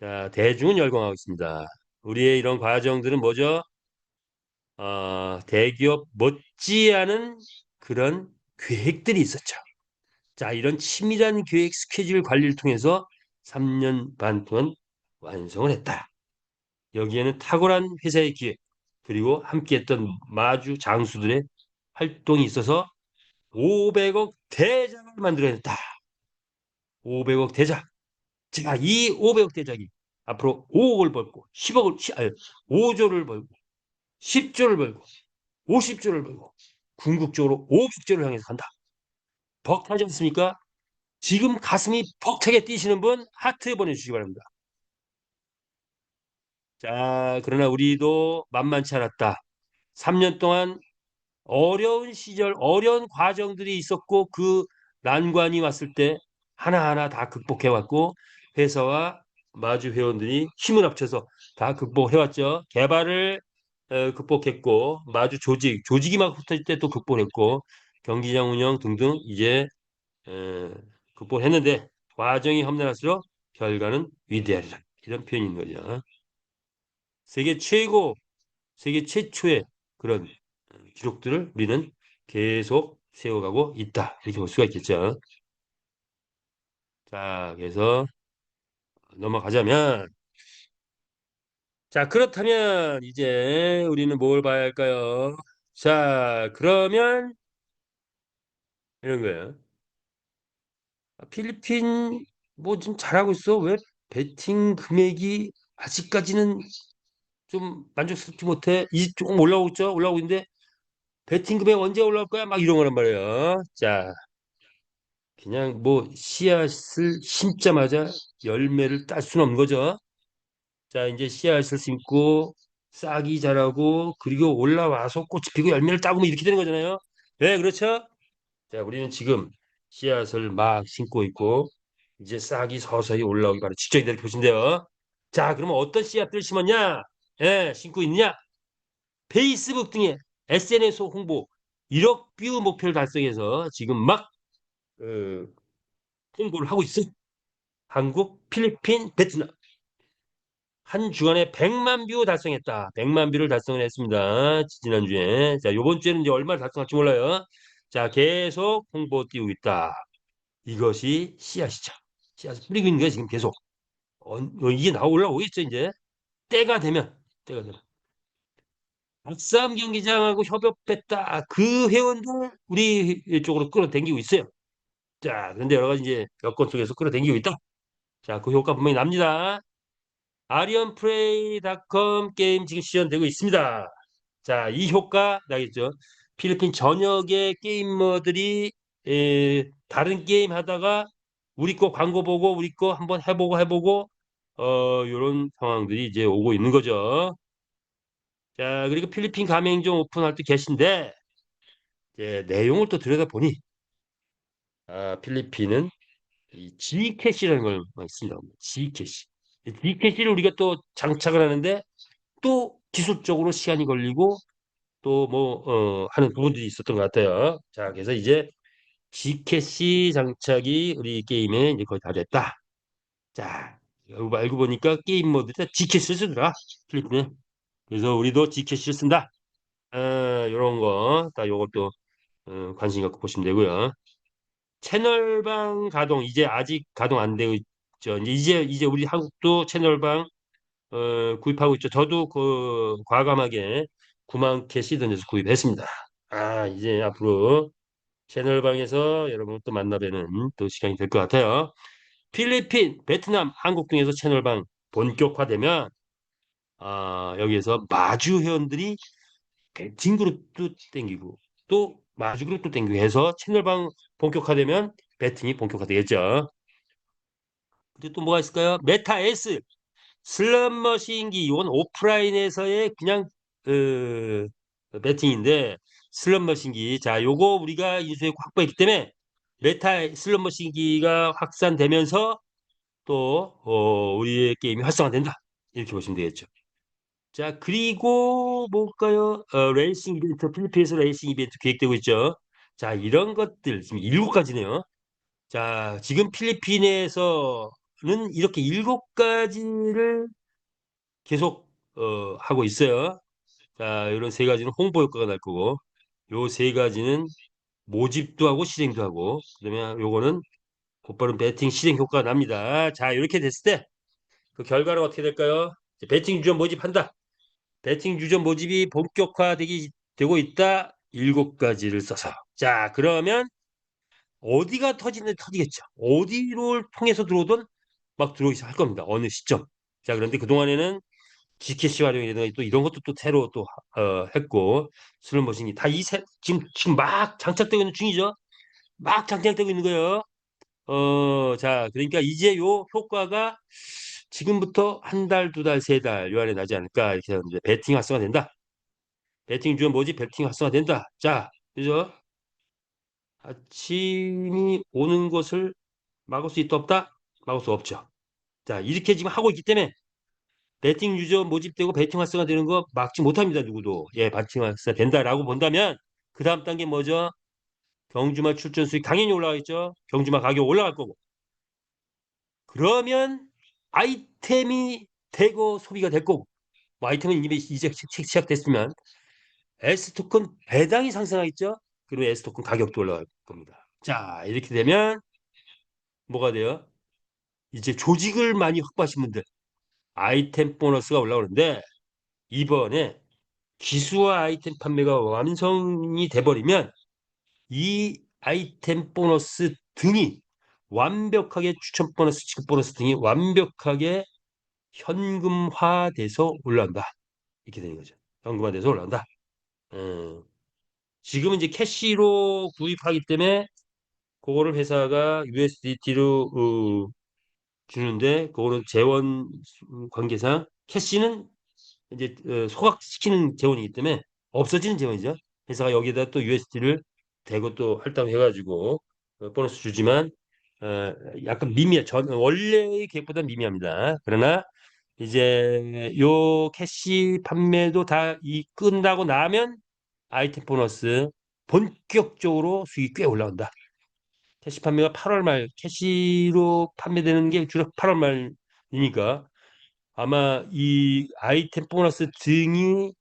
자, 대중은 열광하고 있습니다. 우리의 이런 과정들은 뭐죠? 대기업 못지않은 그런 계획들이 있었죠. 자, 이런 치밀한 계획 스케줄 관리를 통해서 3년 반 동안 완성을 했다. 여기에는 탁월한 회사의 기획, 그리고 함께했던 마주 장수들의 활동이 있어서 500억 대작을 만들어냈다. 500억 대작. 자, 이 500억 대작이 앞으로 5억을 벌고 10억을, 아니, 5조를 벌고 10조를 벌고 50조를 벌고 궁극적으로 500조를 향해서 간다. 벅차지 않습니까? 지금 가슴이 벅차게 뛰시는 분 하트 보내주시기 바랍니다. 자, 그러나 우리도 만만치 않았다. 3년 동안 어려운 시절, 어려운 과정들이 있었고 그 난관이 왔을 때 하나하나 다 극복해왔고 회사와 마주 회원들이 힘을 합쳐서 다 극복해왔죠. 개발을 극복했고 마주 조직이 막 흩어질 때 또 극복했고 경기장 운영 등등 이제 에, 극복했는데 과정이 험난할수록 결과는 위대하리라 이런 표현이 있는 거죠. 세계 최고, 세계 최초의 그런 기록들을 우리는 계속 세워가고 있다 이렇게 볼 수가 있겠죠. 자, 그래서 넘어가자면 자, 그렇다면 이제 우리는 뭘 봐야 할까요? 자, 그러면 이런 거예요. 필리핀 뭐 좀 잘하고 있어. 왜 베팅 금액이 아직까지는 좀 만족스럽지 못해? 이 조금 올라오고 있죠? 올라오고 있는데 베팅 금액 언제 올라올 거야? 막 이런 거란 말이에요. 자, 그냥 뭐 씨앗을 심자마자 열매를 딸 수는 없는 거죠. 자, 이제 씨앗을 심고 싹이 자라고 그리고 올라와서 꽃이 피고 열매를 따고 뭐 이렇게 되는 거잖아요. 네, 그렇죠? 자, 우리는 지금 씨앗을 막 심고 있고 이제 싹이 서서히 올라오기 바로 직전이다 이렇게 보시면 돼요. 자, 그러면 어떤 씨앗들을 심었냐? 예, 심고 있느냐? 페이스북 등의 SNS 홍보 1억 뷰 목표를 달성해서 지금 막 어, 홍보를 하고 있어. 한국, 필리핀, 베트남. 한 주간에 100만 뷰 달성했다. 100만 뷰를 달성을 했습니다. 지난주에. 자, 요번 주에는 이제 얼마를 달성할지 몰라요. 자, 계속 홍보 띄우고 있다. 이것이 씨앗이죠. 씨앗을 뿌리고 있는 거예요, 지금 계속. 이게 나올라 올라오겠죠, 이제. 때가 되면. 박삼 경기장하고 협업했다. 그 회원들 우리 쪽으로 끌어당기고 있어요. 자, 그런데 여러 가지 이제 여건 속에서 끌어당기고 있다. 자, 그 효과 분명히 납니다. 아리언플레이.com 게임 지금 시연되고 있습니다. 자, 이 효과 나겠죠. 필리핀 전역의 게이머들이 다른 게임 하다가 우리 거 광고 보고 우리 거 한번 해보고 이런 상황들이 이제 오고 있는 거죠. 자, 그리고 필리핀 가맹점 오픈할 때 계신데 이제 내용을 또 들여다보니 필리핀은 이 G캐시라는 걸 있습니다. G캐시. 이 G캐시를 우리가 또 장착을 하는데 또 기술적으로 시간이 걸리고 또 뭐 하는 부분들이 있었던 것 같아요. 자, 그래서 이제 G캐시 장착이 우리 게임에 이제 거의 다 됐다. 자, 이거 알고 보니까 게임 모드에 G캐시를 쓰더라. 필리핀에. 그래서 우리도 G캐시를 쓴다. 이런 거, 딱 요것도 관심 갖고 보시면 되고요. 채널방 가동 이제 아직 가동 안 되고 있죠. 이제 우리 한국도 채널방 구입하고 있죠. 저도 그 과감하게 9만 개 시드에서 구입했습니다. 이제 앞으로 채널방에서 여러분 또 만나뵈는 또 시간이 될 것 같아요. 필리핀, 베트남, 한국 등에서 채널방 본격화되면 여기에서 마주 회원들이 배팅 그룹도 땡기고 또 마주 그룹도 땡기고 해서 채널방 본격화되면 배팅이 본격화되겠죠. 근데 또 뭐가 있을까요? 메타 S 슬롯머신기 이건 오프라인에서의 그냥 그 배팅인데 슬롯머신기 자 요거 우리가 인수해 확보했기 때문에 메타 슬롯머신기가 확산되면서 또 우리의 게임이 활성화된다 이렇게 보시면 되겠죠. 자 그리고 뭘까요? 레이싱 이벤트 필리핀에서 레이싱 이벤트 계획되고 있죠. 자 이런 것들 지금 7가지네요. 자 지금 필리핀에서는 이렇게 7가지를 계속 하고 있어요. 자, 이런 3가지는 홍보 효과가 날 거고, 요 3가지는 모집도 하고 실행도 하고, 그다음에 요거는 곧바로 배팅 실행 효과가 납니다. 자, 이렇게 됐을 때 그 결과는 어떻게 될까요? 이제 배팅 유저 모집한다. 배팅 유저 모집이 본격화되기 되고 있다. 7가지를 써서. 자, 그러면 어디가 터지는 터지겠죠. 어디를 통해서 들어오든 막 들어오기 시작할 겁니다. 어느 시점. 자, 그런데 그동안에는 GKC 활용이라든가 또 이런 것도 또 새로 또 했고 슬롯머신이 다 지금 막 장착되고 있는 중이죠. 막 장착되고 있는 거예요. 자 그러니까 이제 요 효과가 지금부터 한 달, 2달, 3달 요 안에 나지 않을까 이렇게 하는데 배팅 활성화된다. 배팅 주요 뭐지? 배팅 활성화된다. 자, 그죠? 아침이 오는 것을 막을 수 있다 없다? 막을 수 없죠. 자, 이렇게 지금 하고 있기 때문에 배팅 유저 모집되고 배팅 활성화 되는 거 막지 못합니다. 누구도. 예, 배팅 활성화 된다라고 본다면 그 다음 단계 뭐죠? 경주마 출전 수익 당연히 올라가겠죠. 경주마 가격 올라갈 거고. 그러면 아이템이 되고 소비가 될 거고. 뭐 아이템은 이미 이제 시작됐으면 S토큰 배당이 상승하겠죠. 그리고 S토큰 가격도 올라갈 겁니다. 자, 이렇게 되면 뭐가 돼요? 이제 조직을 많이 확보하신 분들 아이템 보너스가 올라오는데 이번에 기수와 아이템 판매가 완성이 돼버리면 이 아이템 보너스 등이 완벽하게 추천 보너스, 지급 보너스 등이 완벽하게 현금화돼서 올라온다. 이렇게 되는 거죠. 현금화돼서 올라온다. 지금은 이제 캐시로 구입하기 때문에 그거를 회사가 USDT로 주는데 그거는 재원 관계상 캐시는 이제 소각시키는 재원이기 때문에 없어지는 재원이죠. 회사가 여기다 또 USD를 대고 또 할당해가지고 보너스 주지만 약간 미미해. 원래의 계획보다 미미합니다. 그러나 이제 요 캐시 판매도 다 이 끝나고 나면 아이템 보너스 본격적으로 수익이 꽤 올라온다. 캐시 판매가 8월 말 캐시로 판매되는 게 주로 8월 말이니까 아마 이 아이템 보너스 등이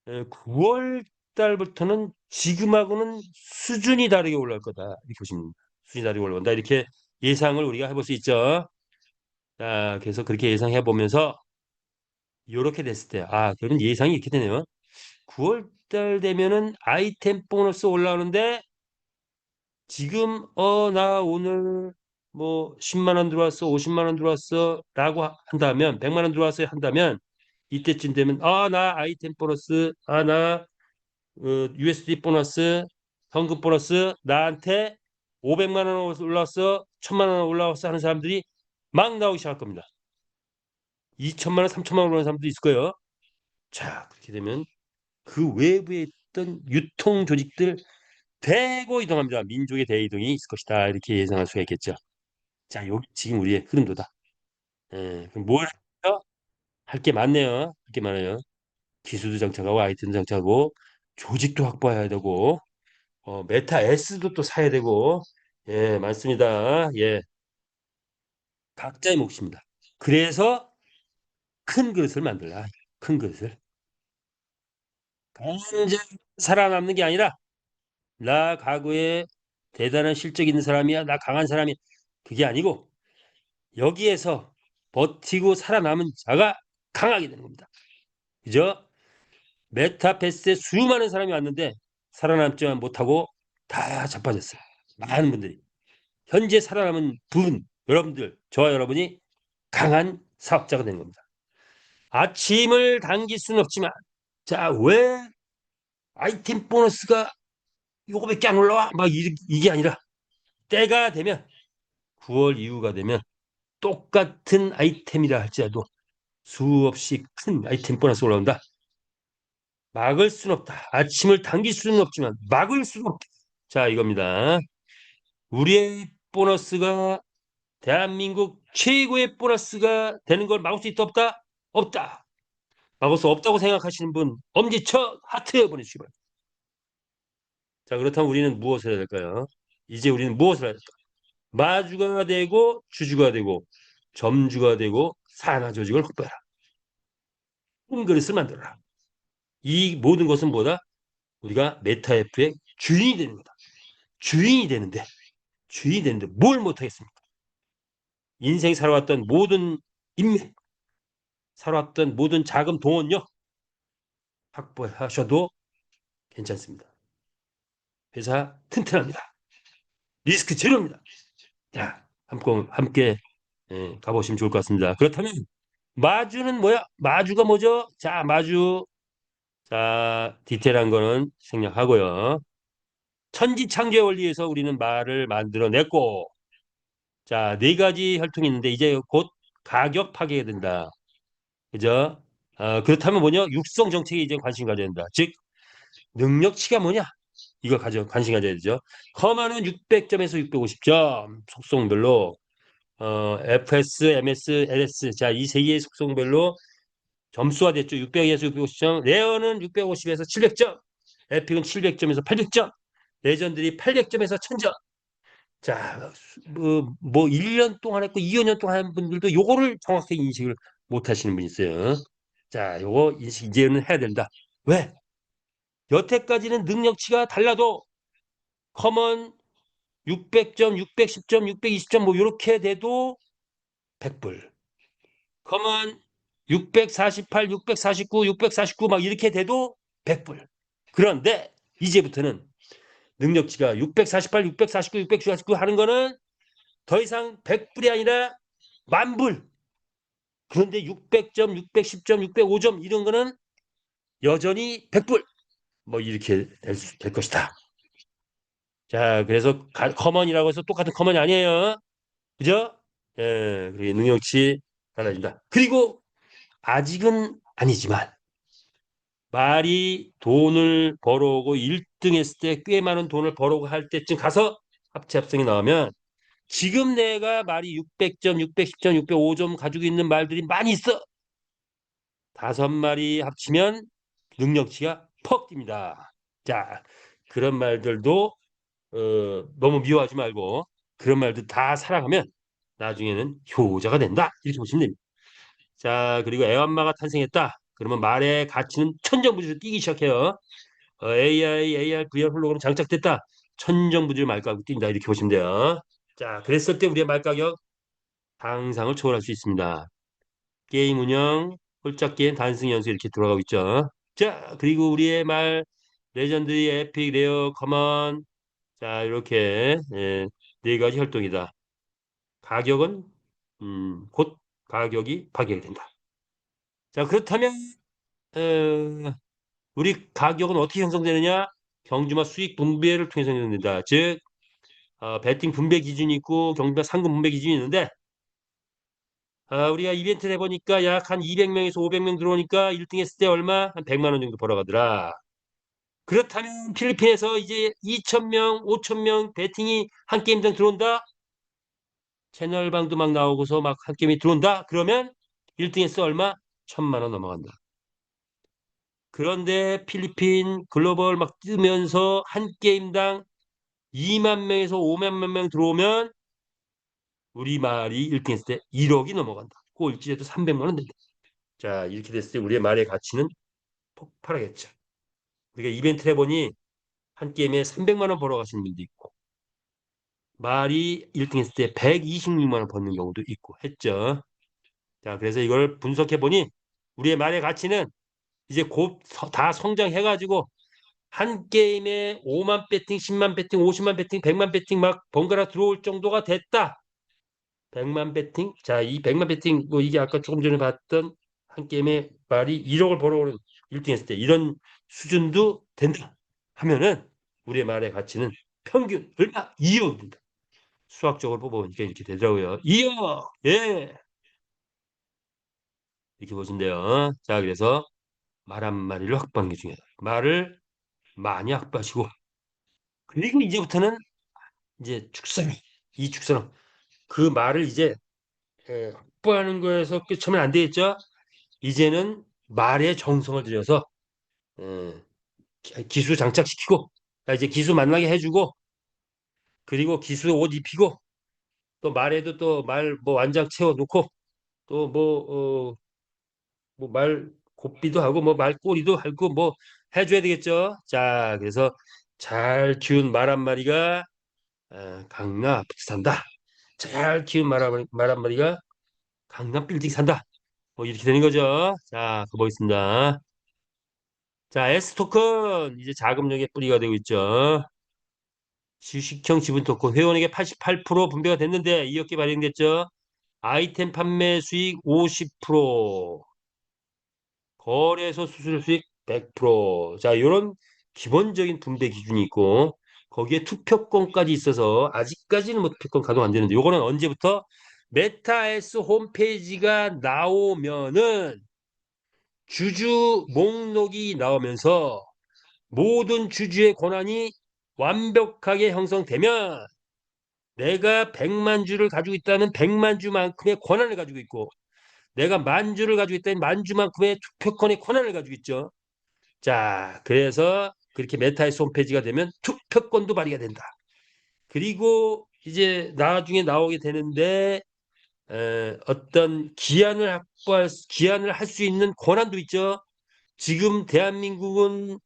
9월 달부터는 지금하고는 수준이 다르게 올라올 거다. 이렇게 보시면 됩니다. 수준이 다르게 올라온다. 이렇게 예상을 우리가 해볼 수 있죠. 자, 그래서 그렇게 예상해 보면서 이렇게 됐을 때, 그런 예상이 이렇게 되네요. 9월 달 되면은 아이템 보너스 올라오는데 지금 나 오늘 뭐 10만 원 들어왔어, 50만 원 들어왔어라고 한다면 100만 원 들어왔어요 한다면 이때쯤 되면 나 아이템 보너스, 나 USD 보너스, 현금 보너스 나한테 500만 원 올라왔어, 1000만 원 올라왔어 하는 사람들이 막 나오기 시작할 겁니다. 2천만 원, 3천만 원 오는 사람도 있을 거예요. 자, 그렇게 되면 그 외부에 있던 유통 조직들 대거 이동합니다. 민족의 대이동이 있을 것이다. 이렇게 예상할 수가 있겠죠. 자, 여기 지금 우리의 흐름도다. 그럼 뭘 할까? 할 게 많네요. 할 게 많아요. 기술도 장착하고 아이템도 장착하고 조직도 확보해야 되고 메타 S도 또 사야 되고 예, 많습니다. 예, 각자의 몫입니다. 그래서 큰 그릇을 만들라. 큰 그릇을. 간절 살아남는 게 아니라 나 과거에 대단한 실적 있는 사람이야. 나 강한 사람이야. 그게 아니고 여기에서 버티고 살아남은 자가 강하게 되는 겁니다. 그죠? 메타버스에 수많은 사람이 왔는데 살아남지만 못하고 다 자빠졌어요. 많은 분들이. 현재 살아남은 분, 여러분들, 저와 여러분이 강한 사업자가 되는 겁니다. 아침을 당길 수는 없지만, 자, 왜 아이템 보너스가 요거밖에 안 올라와? 막 이게 아니라 때가 되면 9월 이후가 되면 똑같은 아이템이라 할지라도 수없이 큰 아이템 보너스 올라온다. 막을 수는 없다. 아침을 당길 수는 없지만 막을 수는 없다. 자, 이겁니다. 우리의 보너스가 대한민국 최고의 보너스가 되는 걸 막을 수 있다 없다? 없다. 막을 수 없다고 생각하시는 분 엄지쳐 하트 보내주시기 바랍니다. 자, 그렇다면 우리는 무엇을 해야 될까요? 이제 우리는 무엇을 해야 될까? 마주가 되고 주주가 되고 점주가 되고 산하 조직을 확보해라. 큰 그릇을 만들어라. 이 모든 것은 뭐다? 우리가 메타F의 주인이 되는 거다. 주인이 되는데 뭘 못하겠습니까? 인생 살아왔던 모든 인맥, 살아왔던 모든 자금 동원력 확보하셔도 괜찮습니다. 회사 튼튼합니다. 리스크 제로입니다. 자, 함께 가보시면 좋을 것 같습니다. 그렇다면 마주는 뭐야? 마주가 뭐죠? 자, 마주. 자, 디테일한 거는 생략하고요. 천지창조의 원리에서 우리는 말을 만들어냈고, 자, 네 가지 혈통이 있는데 이제 곧 가격 파괴가 된다. 그죠? 그렇다면 뭐냐? 육성 정책에 이제 관심 가져야 된다. 즉, 능력치가 뭐냐? 이거 관심 가져야 되죠. 커마는 600점에서 650점 속성별로 FS, MS, LS. 자, 이 세 개의 속성별로 점수가 됐죠. 600에서 650점. 레어는 650에서 700점. 에픽은 700점에서 800점. 레전들이 800점에서 1000점. 자, 뭐 1년 동안 했고 2년 동안 한 분들도 요거를 정확하게 인식을 못 하시는 분이 있어요. 자, 요거 인식 이제는 해야 된다. 왜? 여태까지는 능력치가 달라도 커먼 600점, 610점, 620점 뭐 이렇게 돼도 100불. 커먼 648, 649, 649 막 이렇게 돼도 100불. 그런데 이제부터는 능력치가 648, 649, 649 하는 거는 더 이상 100불이 아니라 만불. 그런데 600점, 610점, 605점 이런 거는 여전히 100불. 뭐 이렇게 될 것이다. 자, 그래서 커먼이라고 해서 똑같은 커먼이 아니에요. 그죠? 예, 그리고 능력치 달라진다. 그리고 아직은 아니지만 말이 돈을 벌어오고 1등 했을 때 꽤 많은 돈을 벌어오고 할 때쯤 가서 합체 합성이 나오면 지금 내가 말이 600점, 610점, 605점 가지고 있는 말들이 많이 있어. 5마리 합치면 능력치가 퍽 뜁니다. 자, 그런 말들도 너무 미워하지 말고 그런 말들 다 살아가면 나중에는 효자가 된다. 이렇게 보시면 됩니다. 자, 그리고 애완마가 탄생했다. 그러면 말의 가치는 천정부지로 뛰기 시작해요. AI, AR, VR 홀로그램 장착됐다. 천정부지로 말가격 뛴다. 이렇게 보시면 돼요. 자, 그랬을 때 우리의 말가격 상상을 초월할 수 있습니다. 게임 운영, 홀짝 게임, 단승 연수 이렇게 들어가고 있죠. 자, 그리고 우리의 말 레전드리, 에픽, 레어, 커먼 자, 이렇게 네 가지 활동이다. 가격은 곧 가격이 파괴가 된다. 자, 그렇다면 우리 가격은 어떻게 형성되느냐? 경주마 수익 분배를 통해서 형성된다. 즉, 배팅 분배 기준이 있고 경주마 상금 분배 기준이 있는데 우리가 이벤트를 해보니까 약 한 200명에서 500명 들어오니까 1등 했을 때 얼마? 한 100만 원 정도 벌어가더라. 그렇다면 필리핀에서 이제 2,000명, 5,000명 배팅이 한 게임당 들어온다? 채널방도 막 나오고서 막 한 게임이 들어온다? 그러면 1등 했을 때 얼마? 1,000만 원 넘어간다. 그런데 필리핀 글로벌 막 뜨면서 한 게임당 2만 명에서 5만 명 들어오면 우리 말이 1등 했을 때 1억이 넘어간다. 꼴찌에도 300만 원 된다. 자, 이렇게 됐을 때 우리의 말의 가치는 폭발하겠죠. 우리가 이벤트 해보니 한 게임에 300만 원 벌어가시는 분도 있고 말이 1등 했을 때 126만 원 버는 경우도 있고 했죠. 자, 그래서 이걸 분석해보니 우리의 말의 가치는 이제 곧 다 성장해가지고 한 게임에 5만 배팅, 10만 배팅, 50만 배팅, 100만 배팅 막 번갈아 들어올 정도가 됐다. 100만 배팅? 자, 이 100만 배팅 뭐 이게 아까 조금 전에 봤던 한 게임에 말이 1억을 벌어오는 1등 했을 때 이런 수준도 된다 하면은 우리의 말의 가치는 평균 얼마? 2억입니다. 수학적으로 뽑아보니까 이렇게 되더라고요. 2억! 예! 이렇게 보신대요. 자, 그래서 말 한마리를 확보하는 게 중요하다. 말을 많이 확보하시고 그리고 이제부터는 이제 축사랑 이 축사랑 그 말을 이제 확보하는 거에서 끝이면 안 되겠죠. 이제는 말의 정성을 들여서 어, 기수 장착시키고 이제 기수 만나게 해주고 그리고 기수 옷 입히고 또 말에도 또 말 뭐 완장 채워놓고 또 뭐 말 곱비도 하고 뭐 말꼬리도 하고 뭐 해줘야 되겠죠. 자, 그래서 잘 키운 말 한 마리가 강남 아파트 산다. 잘 키운 말 한 마리가 강남 빌딩 산다. 뭐 이렇게 되는 거죠. 자, 가보겠습니다. 자, S토큰 이제 자금력의 뿌리가 되고 있죠. 주식형 지분 토큰 회원에게 88% 분배가 됐는데 이렇게 발행됐죠. 아이템 판매 수익 50%, 거래소 수수료 수익 100%. 자, 이런 기본적인 분배 기준이 있고 거기에 투표권까지 있어서 아직까지는 뭐 투표권 가동 안 되는데 요거는 언제부터 메타에스 홈페이지가 나오면은 주주 목록이 나오면서 모든 주주의 권한이 완벽하게 형성되면 내가 100만 주를 가지고 있다면 100만 주만큼의 권한을 가지고 있고 내가 만 주를 가지고 있다면 만 주만큼의 투표권의 권한을 가지고 있죠. 자, 그래서 그렇게 메타에스 홈페이지가 되면 투표권도 발휘가 된다. 그리고 이제 나중에 나오게 되는데 어떤 기한을 할 수 있는 권한도 있죠. 지금 대한민국은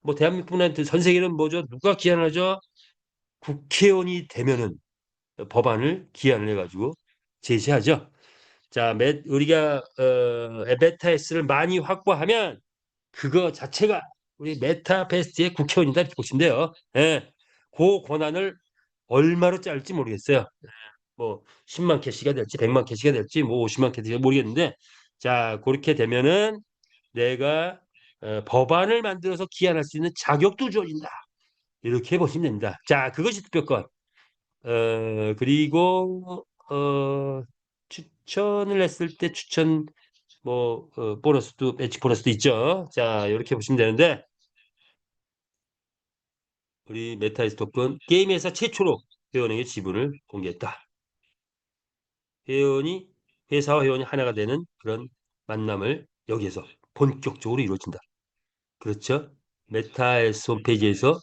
뭐 대한민국한테 전 세계는 뭐죠? 누가 기한을 하죠? 국회의원이 되면은 법안을 기한을 해가지고 제시하죠. 자, 우리가 메타에스를 많이 확보하면 그거 자체가 우리 메타페스트의 국회의원이다 이렇게 보시면 돼요. 예, 그 권한을 얼마로 짤지 모르겠어요. 뭐 10만 캐시가 될지 100만 캐시가 될지 뭐 50만 캐시가 모르겠는데 자 그렇게 되면은 내가 법안을 만들어서 기한할 수 있는 자격도 주어진다. 이렇게 보시면 됩니다. 자 그것이 투표권. 그리고 추천을 했을 때 추천 뭐 보너스도 매치 보너스도 있죠. 자 이렇게 보시면 되는데 우리 메타이스 토큰 게임 회사 최초로 회원에게 지분을 공개했다. 회원이 회사와 회원이 하나가 되는 그런 만남을 여기에서 본격적으로 이루어진다. 그렇죠? 메타에스 홈페이지에서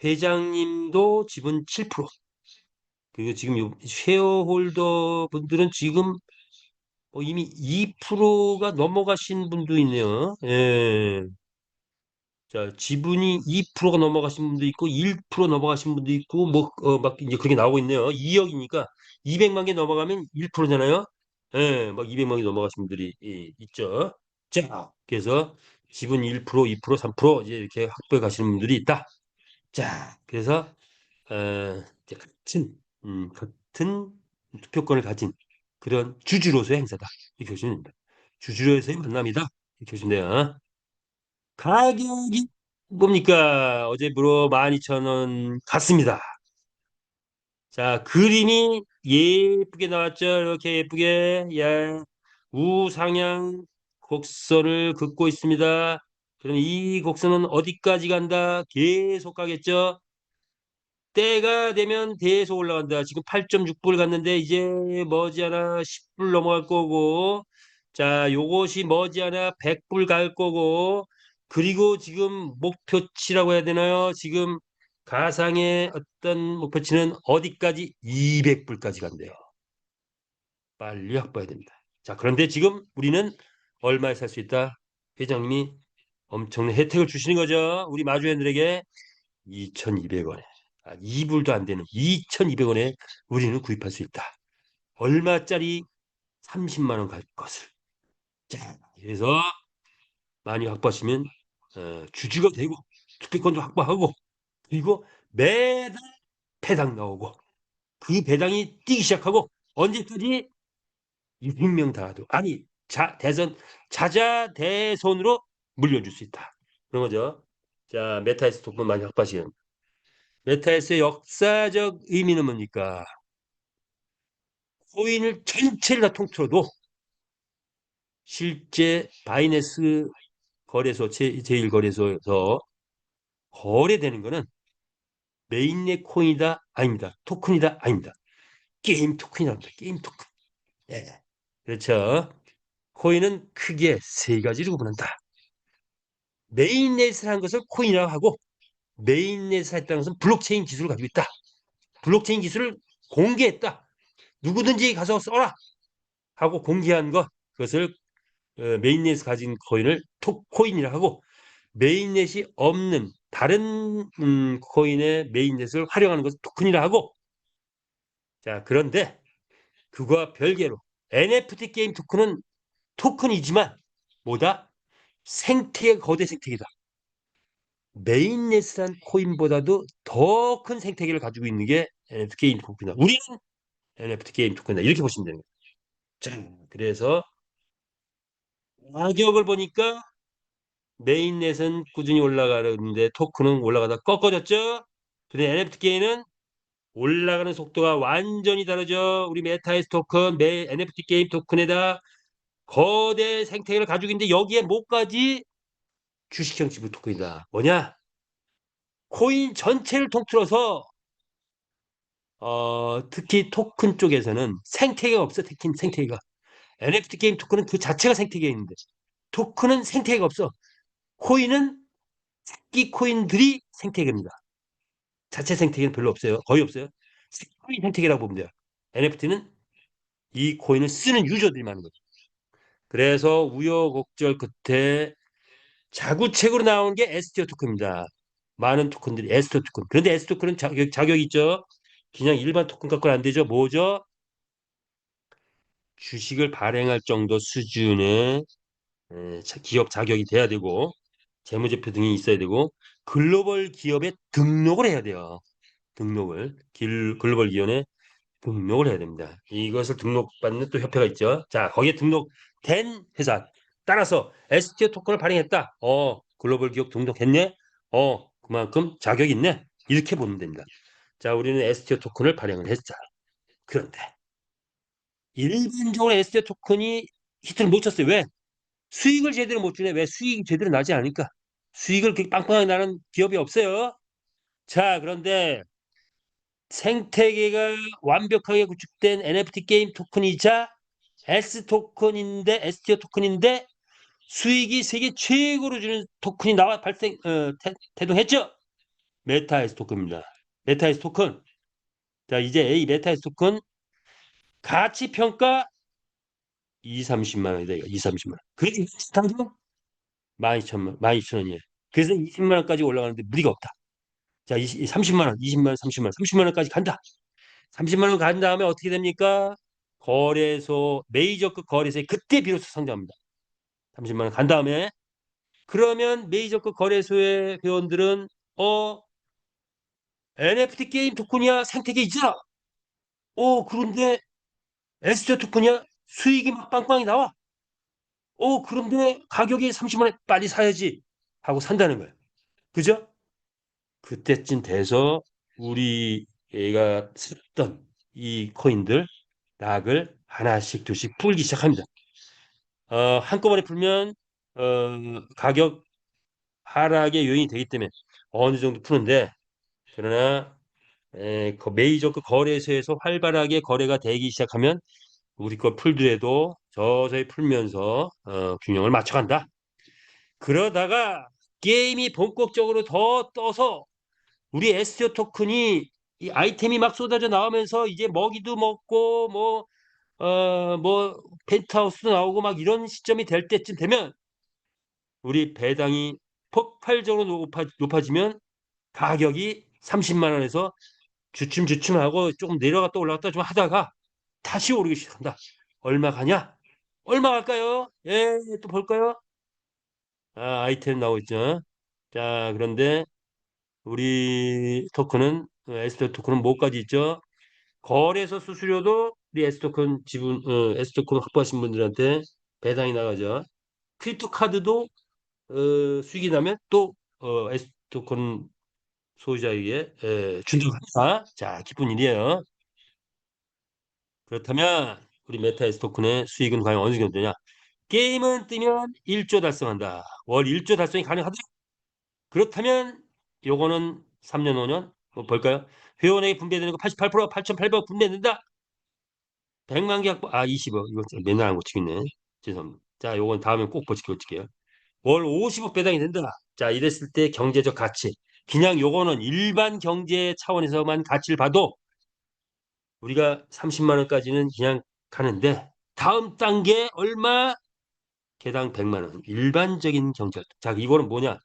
회장님도 지분 7%, 그리고 지금 쉐어홀더 분들은 지금 이미 2%가 넘어가신 분도 있네요. 예. 자, 지분이 2%가 넘어가신 분도 있고 1% 넘어가신 분도 있고 뭐 막 이제 그렇게 나오고 있네요. 2억이니까 200만 개 넘어가면 1%잖아요. 예, 막 200만 개 넘어가신 분들이 있죠. 자, 그래서 지분 1%, 2%, 3% 이제 이렇게 확보해 가시는 분들이 있다. 자, 그래서 이제 같은 투표권을 가진 그런 주주로서의 행사다. 이렇게 보시면 됩니다. 주주로서의 만남이다. 이렇게 보시면 돼요. 가격이 뭡니까? 어제부로 12,000원 갔습니다. 자, 그림이 예쁘게 나왔죠? 이렇게 예쁘게. 예. 우상향 곡선을 긋고 있습니다. 그럼 이 곡선은 어디까지 간다? 계속 가겠죠? 때가 되면 계속 올라간다. 지금 8.6불 갔는데 이제 머지않아 10불 넘어갈 거고 자, 요것이 머지않아 100불 갈 거고 그리고 지금 목표치라고 해야 되나요? 지금 가상의 어떤 목표치는 어디까지? 200불까지 간대요. 빨리 확보해야 됩니다. 자, 그런데 지금 우리는 얼마에 살 수 있다? 회장님이 엄청난 혜택을 주시는 거죠. 우리 마주회원들에게 2,200원에 2불도 안 되는 2,200원에 우리는 구입할 수 있다. 얼마짜리 30만 원 갈 것을. 자, 그래서 많이 확보하시면 주주가 되고 투표권도 확보하고 그리고 매달 배당 나오고 그 배당이 뛰기 시작하고 언제까지 600명 다 와도 아니 대선 자자대선으로 물려줄 수 있다. 그런 거죠. 자, 메타에스 토큰 많이 확보하시면 메타에스의 역사적 의미는 뭡니까? 코인을 전체를 다 통틀어도 실제 바이낸스 거래소 제1 거래소에서 거래되는 거는 메인넷 코인이다 아닙니다. 토큰이다 아닙니다. 게임 토큰이랍니다. 게임 토큰. 예. 그렇죠. 코인은 크게 세 가지로 구분한다. 메인넷을 한 것을 코인이라고 하고 메인넷을 했다는 것은 블록체인 기술을 가지고 있다. 블록체인 기술을 공개했다. 누구든지 가서 써라 하고 공개한 것 그것을 메인넷이 가진 코인을 톡코인이라 하고 메인넷이 없는 다른 코인의 메인넷을 활용하는 것을 토큰이라 하고 자 그런데 그거와 별개로 NFT 게임 토큰은 토큰이지만 뭐다? 생태계 거대 생태계다. 메인넷이란 코인보다도 더 큰 생태계를 가지고 있는 게 NFT 게임 토큰이다. 우리는 NFT 게임 토큰이다. 이렇게 보시면 되는 거예요. 자, 그래서 가격을 보니까 메인넷은 꾸준히 올라가는데 토큰은 올라가다 꺾어졌죠. 근데 NFT 게임은 올라가는 속도가 완전히 다르죠. 우리 메타에스 토큰, NFT 게임 토큰에다 거대 생태계를 가지고 있는데 여기에 뭐까지 주식형 지분 토큰이다. 뭐냐? 코인 전체를 통틀어서 특히 토큰 쪽에서는 생태계가 없어. 특히 생태계가. NFT 게임 토큰은 그 자체가 생태계에 있는데 토큰은 생태계가 없어. 코인은 이 코인들이 생태계입니다. 자체 생태계는 별로 없어요. 거의 없어요. 코인 생태계라고 보면 돼요. NFT는 이 코인을 쓰는 유저들이 많은 거죠. 그래서 우여곡절 끝에 자구책으로 나온 게 STO 토큰입니다. 많은 토큰들이 STO 토큰. 그런데 STO 토큰은 자격이 있죠. 그냥 일반 토큰 갖고는 안 되죠. 뭐죠? 주식을 발행할 정도 수준의 기업 자격이 돼야 되고 재무제표 등이 있어야 되고 글로벌 기업에 등록을 해야 돼요. 글로벌 기업에 등록을 해야 됩니다. 이것을 등록받는 또 협회가 있죠. 자, 거기에 등록된 회사 따라서 STO 토큰을 발행했다. 글로벌 기업 등록했네. 그만큼 자격이 있네. 이렇게 보면 됩니다. 자, 우리는 STO 토큰을 발행을 했죠. 그런데 일반적으로 STO 토큰이 히트를 못 쳤어요. 왜? 수익을 제대로 못 주네. 왜? 수익이 제대로 나지 않으니까. 수익을 그렇게 빵빵하게 나는 기업이 없어요. 자, 그런데 생태계가 완벽하게 구축된 NFT 게임 토큰이자 STO 토큰인데 수익이 세계 최고로 주는 토큰이 나와 태동했죠. 메타에스 토큰입니다. 메타에스 토큰. 자, 이제 A 메타에스 토큰 가치 평가 2, 30만 원이다. 이거 2, 30만 원. 그게 당장 12,000원이에요. 그래서 20만 원까지 올라가는데 무리가 없다. 자, 30만 원, 20만 원, 30만 원, 30만 원까지 간다. 30만 원 간 다음에 어떻게 됩니까? 메이저급 거래소에 그때 비로소 상장합니다. 30만 원 간 다음에 그러면 메이저급 거래소의 회원들은 NFT 게임 토큰이야 생태계 있잖아. 그런데 에스테 토큰이야 수익이 막 빵빵히 나와. 그런데 가격이 30만 원 빨리 사야지 하고 산다는 거예요. 그죠? 그때쯤 돼서 우리 애가 썼던 이 코인들 락을 하나씩 둘씩 풀기 시작합니다. 한꺼번에 풀면 가격 하락의 요인이 되기 때문에 어느 정도 푸는데 그러나 그 메이저급 거래소에서 활발하게 거래가 되기 시작하면 우리 거 풀더라도 서서히 풀면서 균형을 맞춰간다. 그러다가 게임이 본격적으로 더 떠서 우리 STO 토큰이 이 아이템이 막 쏟아져 나오면서 이제 먹이도 먹고 뭐 펜트하우스도 나오고 막 이런 시점이 될 때쯤 되면 우리 배당이 폭발적으로 높아지면 가격이 30만 원에서 주춤주춤하고 조금 내려갔다 올라갔다 좀 하다가 다시 오르기 시작한다. 얼마 가냐? 얼마 갈까요? 예, 또 볼까요? 아이템 나오고 있죠. 자, 그런데 우리 토큰은 에스더 토큰은 뭐까지 있죠? 거래소 수수료도 우리 에스더 토큰 확보하신 분들한테 배당이 나가죠. 크립토 카드도 수익이 나면 또 에스더 토큰 소유자에게 준다고 합니다. 자, 기쁜 일이에요. 그렇다면 우리 메타에스 토큰의 수익은 과연 어느 정도 되냐? 게임은 뜨면 1조 달성한다. 월 1조 달성이 가능하다. 그렇다면 요거는 3년, 5년 볼까요? 회원에게 분배되는 거 88%, 8,800억 분배된다. 100만 개 확보, 20억. 이거 맨날 안 고치고 있네. 죄송합니다. 자, 요건 다음에 꼭 고칠게요. 월 50억 배당이 된다. 자, 이랬을 때 경제적 가치. 그냥 요거는 일반 경제 차원에서만 가치를 봐도 우리가 30만 원까지는 그냥 가는데 다음 단계 얼마? 개당 100만 원. 일반적인 경제. 자, 이거는 뭐냐?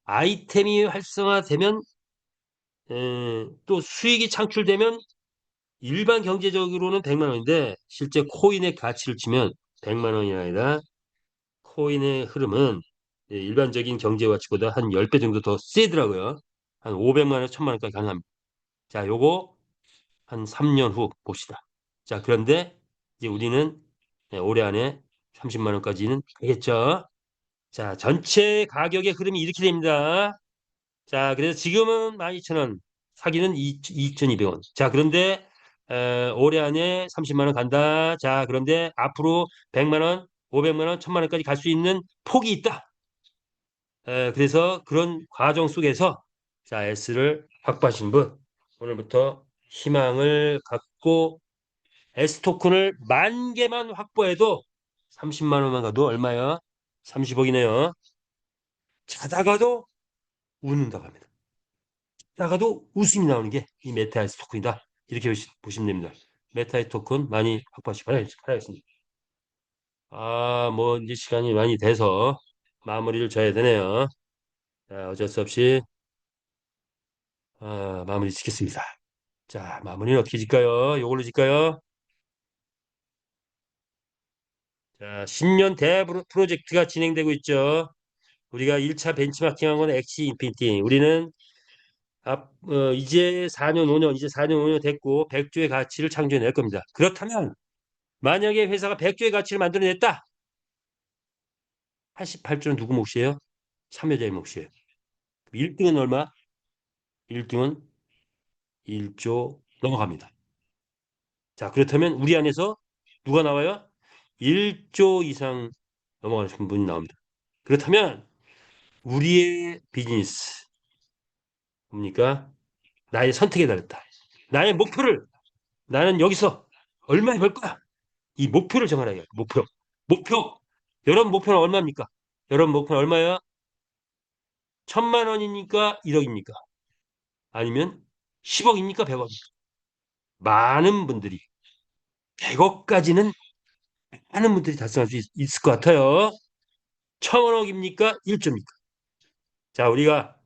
아이템이 활성화되면 또 수익이 창출되면 일반 경제적으로는 100만 원인데 실제 코인의 가치를 치면 100만 원이 아니라 코인의 흐름은 일반적인 경제 가치보다 한 10배 정도 더 세더라고요. 한 500만 원, 1000만 원까지 가능합니다. 자, 요거 한 3년 후 봅시다. 자, 그런데 이제 우리는 올해 안에 30만 원까지는 가겠죠. 자, 전체 가격의 흐름이 이렇게 됩니다. 자, 그래서 지금은 12,000원, 사기는 2,200원. 자, 그런데 올해 안에 30만 원 간다. 자, 그런데 앞으로 100만 원, 500만 원, 1000만 원까지 갈 수 있는 폭이 있다. 그래서 그런 과정 속에서 자, S를 확보하신 분 오늘부터 희망을 갖고 S토큰을 10,000개만 확보해도 30만 원만 가도 얼마야? 30억이네요. 자다가도 웃는다고 합니다. 자다가도 웃음이 나오는 게 이 메타 S토큰이다. 이렇게 보시면 됩니다. 메타 S토큰 많이 확보하시기 바라겠습니다. 뭐 이제 시간이 많이 돼서 마무리를 져야 되네요. 자, 어쩔 수 없이 마무리 짓겠습니다. 자, 마무리는 어떻게 짓까요? 이걸로 짓까요? 자, 10년 대 프로젝트가 진행되고 있죠. 우리가 1차 벤치마킹한 건 엑시 인피니티. 우리는 이제 4년, 5년, 이제 4년, 5년 됐고 100조의 가치를 창조해낼 겁니다. 그렇다면 만약에 회사가 100조의 가치를 만들어냈다. 88조는 누구 몫이에요? 참여자의 몫이에요. 1등은 얼마? 1등은 1조 넘어갑니다. 자, 그렇다면 우리 안에서 누가 나와요? 1조 이상 넘어가신 분이 나옵니다. 그렇다면 우리의 비즈니스 뭡니까? 나의 선택에 달렸다. 나의 목표를 나는 여기서 얼마 벌 거야? 이 목표를 정하라. 목표. 목표. 여러분 목표는 얼마입니까? 여러분 목표는 얼마야? 1,000만 원이니까 1억입니까? 아니면 10억입니까? 100억입니까? 많은 분들이 100억까지는 많은 분들이 달성할 수 있을 것 같아요. 1,000억입니까? 1조입니까? 자, 우리가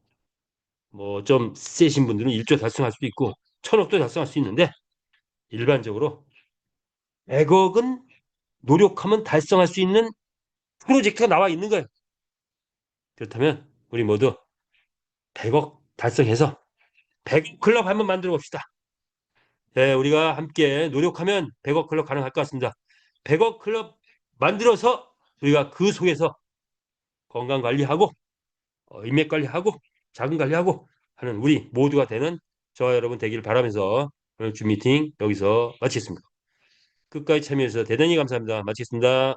뭐 좀 세신 분들은 1조 달성할 수도 있고 1,000억도 달성할 수 있는데 일반적으로 100억은 노력하면 달성할 수 있는 프로젝트가 나와 있는 거예요. 그렇다면 우리 모두 100억 달성해서 100억 클럽 한번 만들어 봅시다. 네, 우리가 함께 노력하면 100억 클럽 가능할 것 같습니다. 100억 클럽 만들어서 우리가 그 속에서 건강 관리하고 인맥 관리하고 자금 관리하고 하는 우리 모두가 되는 저와 여러분 되기를 바라면서 오늘 주 미팅 여기서 마치겠습니다. 끝까지 참여해주셔서 대단히 감사합니다. 마치겠습니다.